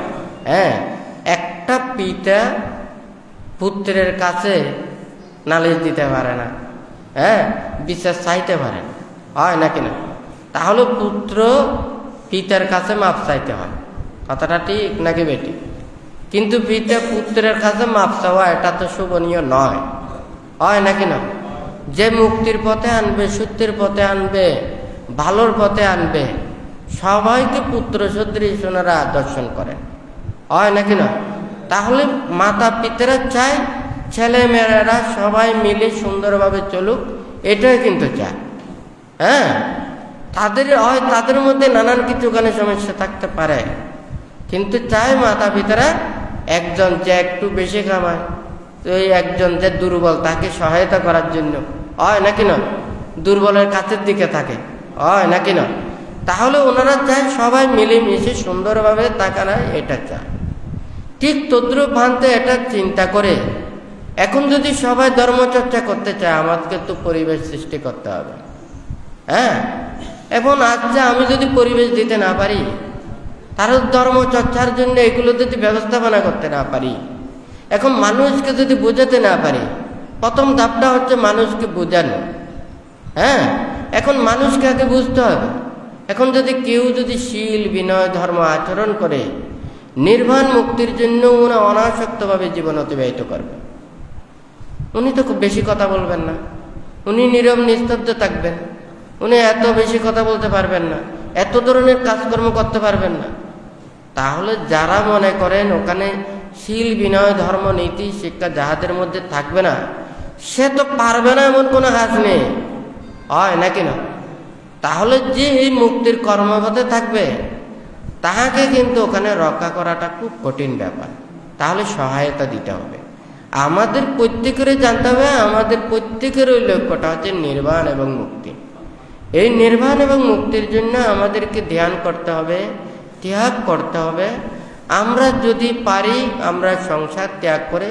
একটা পিতা পুত্রের কাছে নালিশ দিতে পারে না, হ্যাঁ, বিচার চাইতে পারে না, হয় নাকি না? তাহলে পুত্র পিতার কাছে মাপ চাইতে হয়, কথাটা ঠিক নাকি বেটি? কিন্তু পিতা পুত্রের কাছে মাপ চাওয়া এটা তো শোভনীয় নয়, হয় নাকি না? যে মুক্তির পথে আনবে, সত্যের পথে আনবে, ভালোর পথে আনবে, সবাইকে পুত্র সদৃশ ওনারা দর্শন করেন, হয় নাকি না? তাহলে মাতা পিতারা চায় ছেলে মেয়েরা সবাই মিলে সুন্দরভাবে চলুক, এটাই কিন্তু চায়। হ্যাঁ, তাদের মধ্যে নানান কিছু ওখানে সমস্যা থাকতে পারে, কিন্তু চায় মাতা পিতারা একজন যে একটু বেশি কামায়, ওই একজন যে দুর্বল তাকে সহায়তা করার জন্য, হয় নাকি না? দুর্বলের কাছের দিকে থাকে, হয় নাকি না? তাহলে ওনারা চায় সবাই মিলেমিশে সুন্দরভাবে তাকানা, এটা চায়। ঠিক তদ্রুপ ভান্তে এটা চিন্তা করে এখন যদি সবাই ধর্মচর্চা করতে চায়, আমাদেরকে তো পরিবেশ সৃষ্টি করতে হবে। হ্যাঁ, এখন আচ্ছা আমি যদি পরিবেশ দিতে না পারি, তার ধর্মচর্চার জন্য এগুলো যদি ব্যবস্থাপনা করতে না পারি, এখন মানুষকে যদি বোঝাতে না পারি, প্রথম ধাপটা হচ্ছে মানুষকে বোঝানো। হ্যাঁ, এখন মানুষকে আগে বুঝতে হবে। এখন যদি কেউ যদি শীল বিনয় ধর্ম আচরণ করে নির্বাণ মুক্তির জন্য উনি অনাসক্তভাবে জীবন অতিবাহিত করবে, উনি তো খুব বেশি কথা বলবেন না, উনি নীরব নিস্তব্ধ থাকবেন, উনি এত বেশি কথা বলতে পারবেন না, এত ধরনের কাজকর্ম করতে পারবেন না। তাহলে যারা মনে করেন ওখানে শীল বিনয় ধর্ম নীতি শিক্ষা যাহাদের মধ্যে থাকবে না, সে তো পারবে না এমন কোনো কাজ নেই, হয় নাকি না? তাহলে যে এই মুক্তির কর্মপথে থাকবে তাহাকে কিন্তু ওখানে রক্ষা করাটা খুব কঠিন ব্যাপার। তাহলে সহায়তা দিতে হবে। আমাদের প্রত্যেকের জানতে হবে, আমাদের প্রত্যেকের ওই লক্ষ্যটা হচ্ছে নির্বাণ এবং মুক্তি। এই নির্বাণ এবং মুক্তির জন্য আমাদেরকে ধ্যান করতে হবে, ত্যাগ করতে হবে। আমরা যদি পারি আমরা সংসার ত্যাগ করে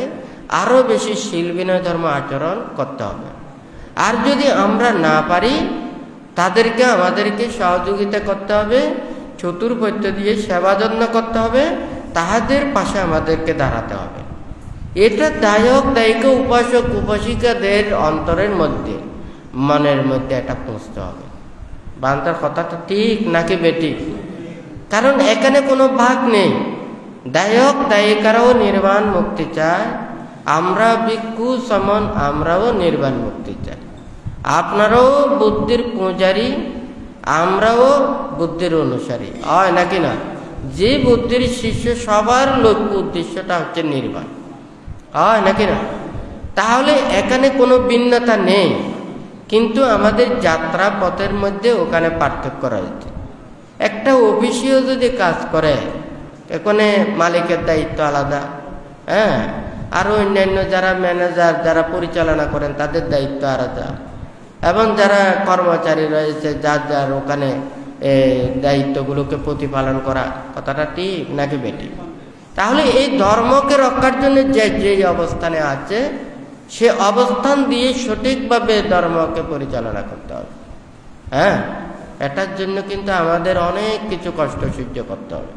আরো বেশি শীল বিনয় ধর্ম আচরণ করতে হবে। আর যদি আমরা না পারি তাদেরকে আমাদেরকে সহযোগিতা করতে হবে, চতুর্পথ্য দিয়ে সেবা যত্ন করতে হবে, তাহাদের পাশে আমাদেরকে দাঁড়াতে হবে। এটা দায়িকা উপাসক উপাসিকাদের অন্তরের মধ্যে মনের মধ্যে এটা পৌঁছতে হবে। বান্তার কথাটা ঠিক নাকি বেটি? কারণ এখানে কোনো ভাগ নেই, দায়িকারাও নির্বাণ মুক্তি চায়, আমরা ভিক্ষু সমন আমরাও নির্বাণ মুক্তি চাই। আপনারাও বুদ্ধির পূজারী, আমরাও বুদ্ধির অনুসারী, হয় নাকি না? যে বুদ্ধির শিষ্য সবার লক্ষ্য উদ্দেশ্যটা হচ্ছে নির্বাণ, হয় নাকি না? তাহলে এখানে কোনো ভিন্নতা নেই, কিন্তু আমাদের যাত্রা পথের মধ্যে ওখানে পার্থক্য রয়েছে। একটা অফিসেও যদি কাজ করে এখানে মালিকের দায়িত্ব আলাদা, হ্যাঁ, আর অন্যান্য যারা ম্যানেজার যারা পরিচালনা করেন তাদের দায়িত্ব আলাদা, এবং যারা কর্মচারী রয়েছে যার যার ওখানে দায়িত্বগুলোকে প্রতিপালন করা। কথাটা ঠিক নাকি বেটি? তাহলে এই ধর্মকে রক্ষার জন্য যে অবস্থানে আছে সে অবস্থান দিয়ে সঠিকভাবে ধর্মকে পরিচালনা করতে হবে। হ্যাঁ, এটার জন্য কিন্তু আমাদের অনেক কিছু কষ্ট সহ্য করতে হবে,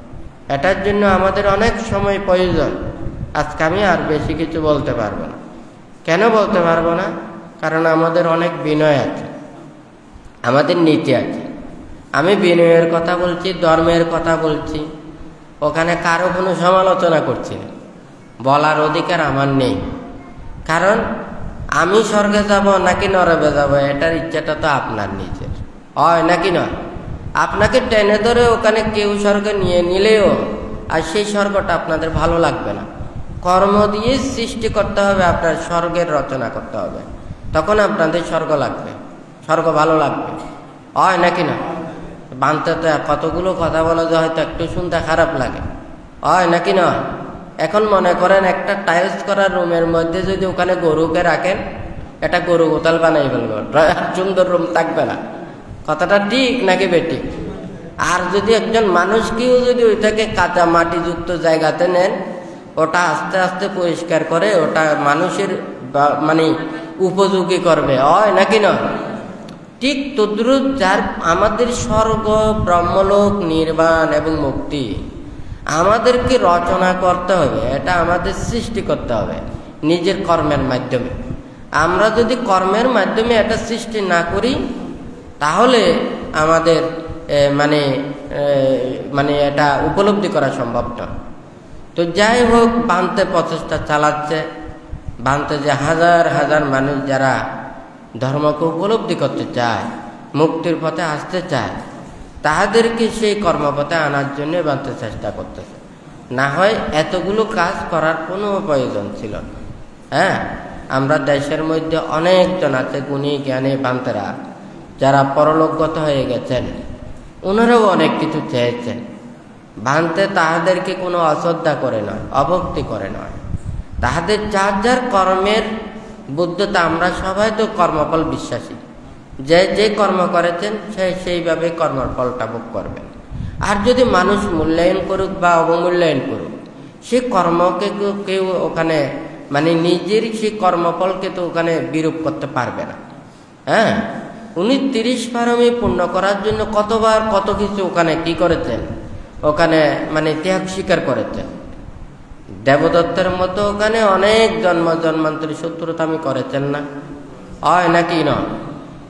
এটার জন্য আমাদের অনেক সময় প্রয়োজন। আজকে আমি আর বেশি কিছু বলতে পারবো না। কেন বলতে পারবো না? কারণ আমাদের অনেক বিনয় আছে, আমাদের নীতি আছে। আমি বিনয়ের কথা বলছি, ধর্মের কথা বলছি, ওখানে কারো কোনো সমালোচনা করছি না, বলার অধিকার আমার নেই। কারণ আমি স্বর্গে যাব নাকি নরকে যাব এটার ইচ্ছাটা তো আপনার নিজের, হয় নাকি নয়? আপনাকে টেনে ধরে ওখানে কেউ স্বর্গে নিয়ে নিলেও আর সেই স্বর্গটা আপনাদের ভালো লাগবে না। কর্ম দিয়ে সৃষ্টি করতে হবে, আপনার স্বর্গের রচনা করতে হবে, তখন আপনাদের স্বর্গ লাগবে, স্বর্গ ভালো লাগবে, হয় নাকি না? বানতে তো কতগুলো কথা বলা যায়, হয়তো একটু শুনতে খারাপ লাগে, হয় নাকি না? এখন মনে করেন একটা টাইলস করা রুমের মধ্যে যদি ওখানে গরুকে রাখেন, এটা গরু গোতাল বানাই ফেলবে, সুন্দর রুম থাকবে না। কথাটা ঠিক নাকি বেটি? আর যদি একজন মানুষকেও যদি ওইটাকে কাঁচা মাটিযুক্ত জায়গাতে নেন, ওটা আস্তে আস্তে পরিষ্কার করে ওটা মানুষের মানে উপযোগী করবে, হয় নাকি না? ঠিক তদ্রুপ যার আমাদের স্বর্গ ব্রহ্মলোক নির্বাণ এবং মুক্তি আমাদেরকে রচনা করতে হবে, এটা আমাদের সৃষ্টি করতে হবে নিজের কর্মের মাধ্যমে। আমরা যদি কর্মের মাধ্যমে এটা সৃষ্টি না করি তাহলে আমাদের মানে এটা উপলব্ধি করা সম্ভব নয়। তো যাই হোক, বানতে প্রচেষ্টা চালাচ্ছে, বানতে যে হাজার হাজার মানুষ যারা ধর্মকে উপলব্ধি করতে চায়, মুক্তির পথে আসতে চায়, তাহাদেরকে সেই কর্মপথে আনার জন্য বানতে চেষ্টা করতেছে। না হয় এতগুলো কাজ করার কোনো প্রয়োজন ছিল না। হ্যাঁ, আমরা দেশের মধ্যে অনেকজন আছে গুণী জ্ঞানী বান্তেরা যারা পরলোকগত হয়ে গেছেন, ওনারাও অনেক কিছু চেয়েছেন। বানতে তাহাদেরকে কোনো অশ্রদ্ধা করে নয়, অভক্তি করে নয়, তাহাদের যার যার কর্মের বুদ্ধতা। আমরা সবাই তো কর্মফল বিশ্বাসী, যে যে কর্ম করেছেন সে সেইভাবে কর্মের ফলটা ভোগ করবেন। আর যদি মানুষ মূল্যায়ন করুক বা অবমূল্যায়ন করুক, সে কর্মকে কেউ ওখানে নিজের সেই কর্মফলকে তো ওখানে বিরূপ করতে পারবে না। হ্যাঁ, উনি 30 পারমি পূর্ণ করার জন্য কতবার কত কিছু ওখানে কি করেছেন, ওখানে ত্যাগ স্বীকার করেছেন। দেবদত্তের মতো ওখানে অনেক জন্মান্তরী শত্রুতামি করেছেন না, হয় নাকি নয়?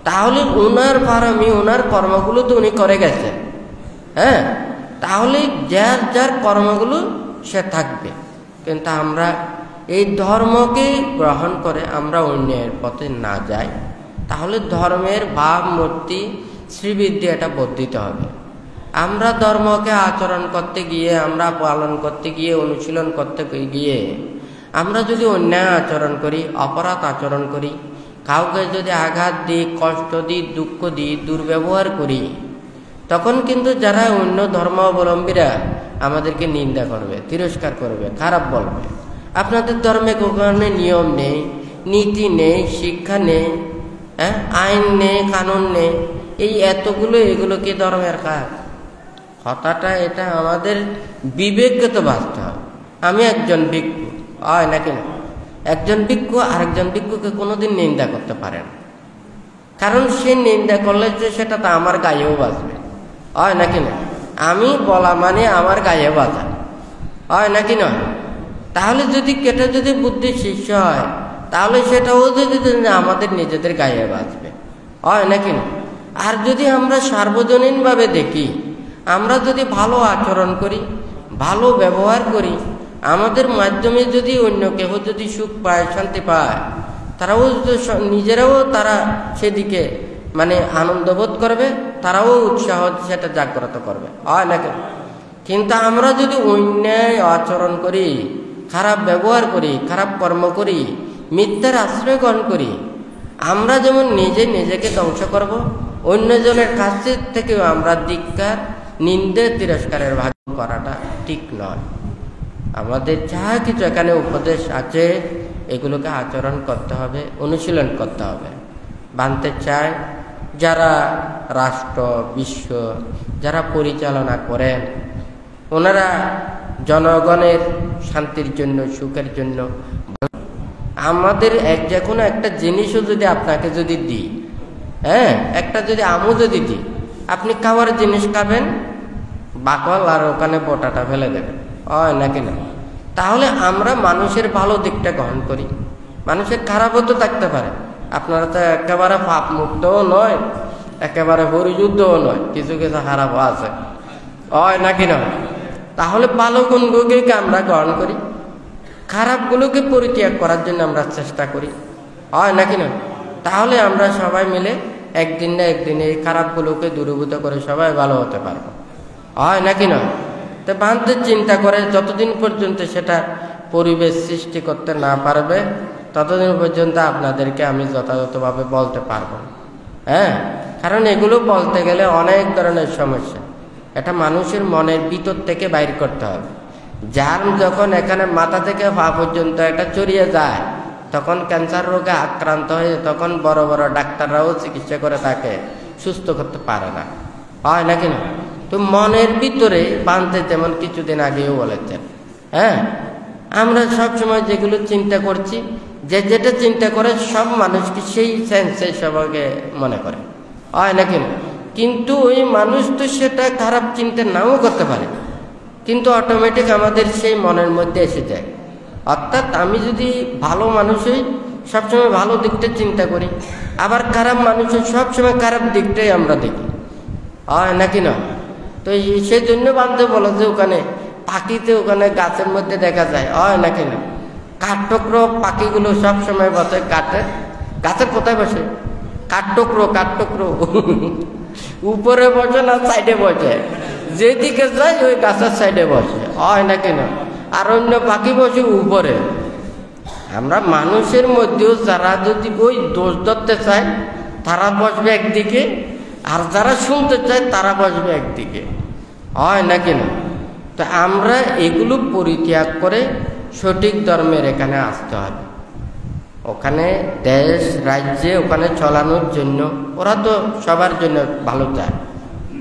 তাহলে উনার পারমি, উনার কর্মগুলো তো উনি করে গেছেন। হ্যাঁ, তাহলে যার যার কর্মগুলো সে থাকবে। কিন্তু আমরা এই ধর্মকে গ্রহণ করে আমরা অন্যের পথে না যাই, তাহলে ধর্মের ভাব মূর্তি শ্রীবৃদ্ধি এটা বর্ধিত হবে। আমরা ধর্মকে আচরণ করতে গিয়ে, আমরা পালন করতে গিয়ে, অনুশীলন করতে গিয়ে আমরা যদি অন্যায় আচরণ করি, অপরাধ আচরণ করি, কাউকে যদি আঘাত দিই, কষ্ট দিই, দুঃখ দিই, দুর্ব্যবহার করি, তখন কিন্তু যারা অন্য ধর্মাবলম্বীরা আমাদেরকে নিন্দা করবে, তিরস্কার করবে, খারাপ বলবে। আপনাদের ধর্মে কখনো নিয়ম নেই, নীতি নেই, শিক্ষা নেই, হ্যাঁ, আইন নেই, কানুন নেই, এই এতগুলো, এগুলো কি ধর্মের কাজ? কথাটা এটা আমাদের বিবেককে তো বাঁচতে হবে। আমি একজন ভিক্ষু, হয় নাকি না? একজন ভিক্ষু আরেকজন ভিক্ষুকে কোনোদিন নিন্দা করতে পারে না, কারণ সে নিন্দা করলে যে সেটা তো আমার গায়েও বাজবে, হয় নাকি না? আমি বলা আমার গায়ে বাজা, হয় নাকি নয়? তাহলে যদি কেটে যদি বুদ্ধি শিষ্য হয়, তাহলে সেটাও যদি আমাদের নিজেদের গায়ে বাজবে, হয় নাকি না? আর যদি আমরা সার্বজনীনভাবে দেখি, আমরা যদি ভালো আচরণ করি, ভালো ব্যবহার করি, আমাদের মাধ্যমে যদি অন্য কেউ যদি সুখ পায়, শান্তি পায়, তারাও নিজেরাও তারা সেদিকে আনন্দ বোধ করবে, তারাও উৎসাহ সেটা জাগ্রত করবে, হয় নাকি? কিন্তু আমরা যদি অন্যায় আচরণ করি, খারাপ ব্যবহার করি, খারাপ কর্ম করি, মিথ্যার আশ্রয় গ্রহণ করি, আমরা যেমন নিজেকে ধ্বংস করব, অন্যজনের কাছ থেকেও আমরা ধিক্কার, নিন্দে, তিরস্কারের ভাগ করাটা ঠিক নয়। আমাদের যা কিছু এখানে উপদেশ আছে, এগুলোকে আচরণ করতে হবে, অনুশীলন করতে হবে। বানতে চায় যারা রাষ্ট্র, বিশ্ব যারা পরিচালনা করেন, ওনারা জনগণের শান্তির জন্য, সুখের জন্য, আমাদের যে কোনো একটা জিনিসও যদি আপনাকে যদি দিই, হ্যাঁ, একটা যদি আমও যদি দিই, আপনি খাওয়ার জিনিস খাবেন, বাকল আর ওখানে বোটাটা ফেলে দেবেন, হয় নাকি না? তাহলে আমরা মানুষের ভালো দিকটা গ্রহণ করি, মানুষের খারাপও তো থাকতে পারে। আপনারা তো একেবারে পাপ মুক্তও নয়, একেবারে পরিযুদ্ধও নয়, কিছু কিছু খারাপও আছে, হয় নাকি না? তাহলে ভালো গুণগুলোকে আমরা গ্রহণ করি, খারাপগুলোকে পরিত্যাগ করার জন্য আমরা চেষ্টা করি, হয় নাকি না? তাহলে আমরা সবাই মিলে একদিন না একদিন এই খারাপগুলোকে দূরীভূত করে সবাই ভালো হতে পারবো, হয় নাকি না? তো বান্ধে চিন্তা করে যতদিন পর্যন্ত সেটা পরিবেশ সৃষ্টি করতে না পারবে, ততদিন পর্যন্ত আপনাদেরকে আমি যথাযথভাবে বলতে পারবো না। হ্যাঁ, কারণ এগুলো বলতে গেলে অনেক ধরনের সমস্যা, এটা মানুষের মনের ভিতর থেকে বাইর করতে হবে। যার যখন এখানে মাথা থেকে পা পর্যন্ত এটা ছড়িয়ে যায়, তখন ক্যান্সার রোগে আক্রান্ত হয়ে তখন বড় বড় ডাক্তাররাও চিকিৎসা করে তাকে সুস্থ করতে পারে না, হয় নাকি না? তো মনের ভিতরে বাঁধতে, যেমন কিছুদিন আগেও বলেছেন, হ্যাঁ, আমরা সবসময় যেগুলো চিন্তা করছি, যেটা চিন্তা করে সব মানুষকে সেই সেন্সে সবাইকে মনে করে, হয় নাকি না? কিন্তু ওই মানুষ তো সেটা খারাপ চিন্তা নাও করতে পারে, কিন্তু অটোমেটিক আমাদের সেই মনের মধ্যে এসে যায়। অর্থাৎ আমি যদি ভালো মানুষ হই, সবসময় ভালো দিকটা চিন্তা করি, আবার খারাপ মানুষের সবসময় খারাপ দিকটাই আমরা দেখি, হয় নাকি না? তো সেই জন্য বান্ধব বলো যে ওখানে পাখিতে ওখানে গাছের মধ্যে দেখা যায়, হয় নাকি না? কাঠঠোকরো পাখিগুলো সবসময় বসে গাছের কোথায় বসে? কাঠঠোকরো উপরে বসে না সাইডে বসে, যেদিকে যায় ওই গাছের সাইডে বসে, হয় নাকি না? আর অন্য পাখি বসে উপরে। আমরা মানুষের মধ্যেও যারা যদি ওই দোষ ধরতে চায় তারা বসবে একদিকে, আর যারা শুনতে চায় তারা বসবে একদিকে, হয় নাকি না? তো আমরা এগুলো পরিত্যাগ করে সঠিক ধর্মের এখানে আসতে হবে। ওখানে দেশ রাজ্যে ওখানে চলানোর জন্য ওরা তো সবার জন্য ভালো চায়,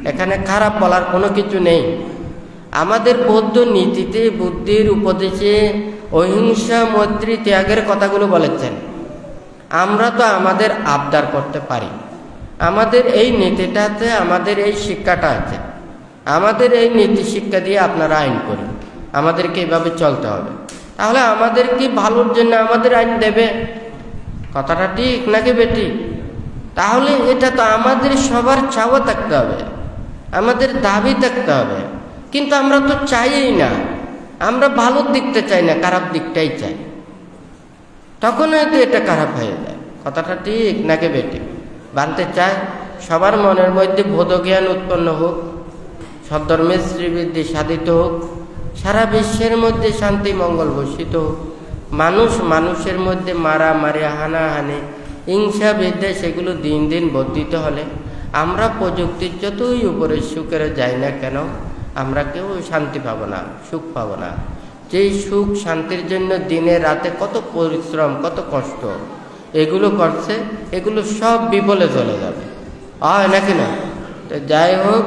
এখানে খারাপ বলার কোনো কিছু নেই। আমাদের বৌদ্ধ নীতিতে বুদ্ধির উপদেশে অহিংসা মৈত্রী ত্যাগের কথাগুলো বলেছেন। আমরা তো আমাদের আবদার করতে পারি, আমাদের এই নীতিটাতে আমাদের এই শিক্ষাটা আছে, আমাদের এই নীতি শিক্ষা দিয়ে আপনারা আইন করুন, আমাদেরকে এইভাবে চলতে হবে। তাহলে আমাদের কি ভালোর জন্য আমাদের আইন দেবে? কথাটা ঠিক নাকি বেটি? তাহলে এটা তো আমাদের সবার চাওয়া থাকতে হবে, আমাদের দাবি থাকতে হবে। কিন্তু আমরা তো চাইই না, আমরা ভালোর দিকটা চাই না, খারাপ দিকটাই চাই। তখন হয়তো এটা খারাপ হয়ে যায়। কথাটা ঠিক নাকি বেটি? বানতে চায় সবার মনের মধ্যে বোধজ্ঞান উৎপন্ন হোক, সদ্ধর্মের শ্রীবৃদ্ধি সাধিত হোক, সারা বিশ্বের মধ্যে শান্তি মঙ্গল বর্ষিত হোক, মানুষ মানুষের মধ্যে মারামারি হানাহানি হিংসা বিদ্বেষ সেগুলো দিন দিন বর্ধিত হলে আমরা প্রযুক্তির যতই উপরে সুখের যাই না কেন আমরা কেউ শান্তি পাবো না, সুখ পাবো না। যেই সুখ শান্তির জন্য দিনে রাতে কত পরিশ্রম কত কষ্ট এগুলো করছে, এগুলো সব বিফলে চলে যাবে, হয় নাকি না? তো যাই হোক,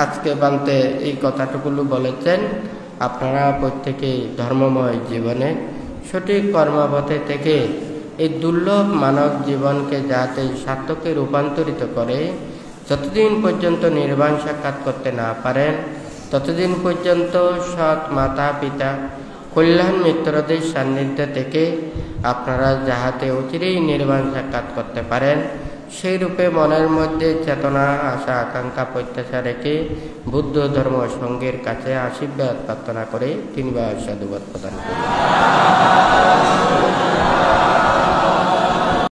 আজকে বানতে এই কথাটুকুলো বলেছেন। আপনারা প্রত্যেকেই ধর্মময় জীবনে সঠিক কর্মপথে থেকে এই দুর্লভ মানব জীবনকে যাতে সার্থকে রূপান্তরিত করে, যতদিন পর্যন্ত নির্বাণ সাক্ষাৎ করতে না পারেন ততদিন পর্যন্ত সৎ মাতা পিতা কল্যাণ মিত্রদের সান্নিধ্য থেকে আপনারা যাহাতে অচিরেই নির্বাণ সাক্ষাৎ করতে পারেন সেই রূপে মনের মধ্যে চেতনা আশা আকাঙ্ক্ষা প্রত্যাশা রেখে বুদ্ধ ধর্ম সঙ্গের কাছে আশীর্বাদ প্রার্থনা করে 3 বার সাধুবাদ প্রদান করি।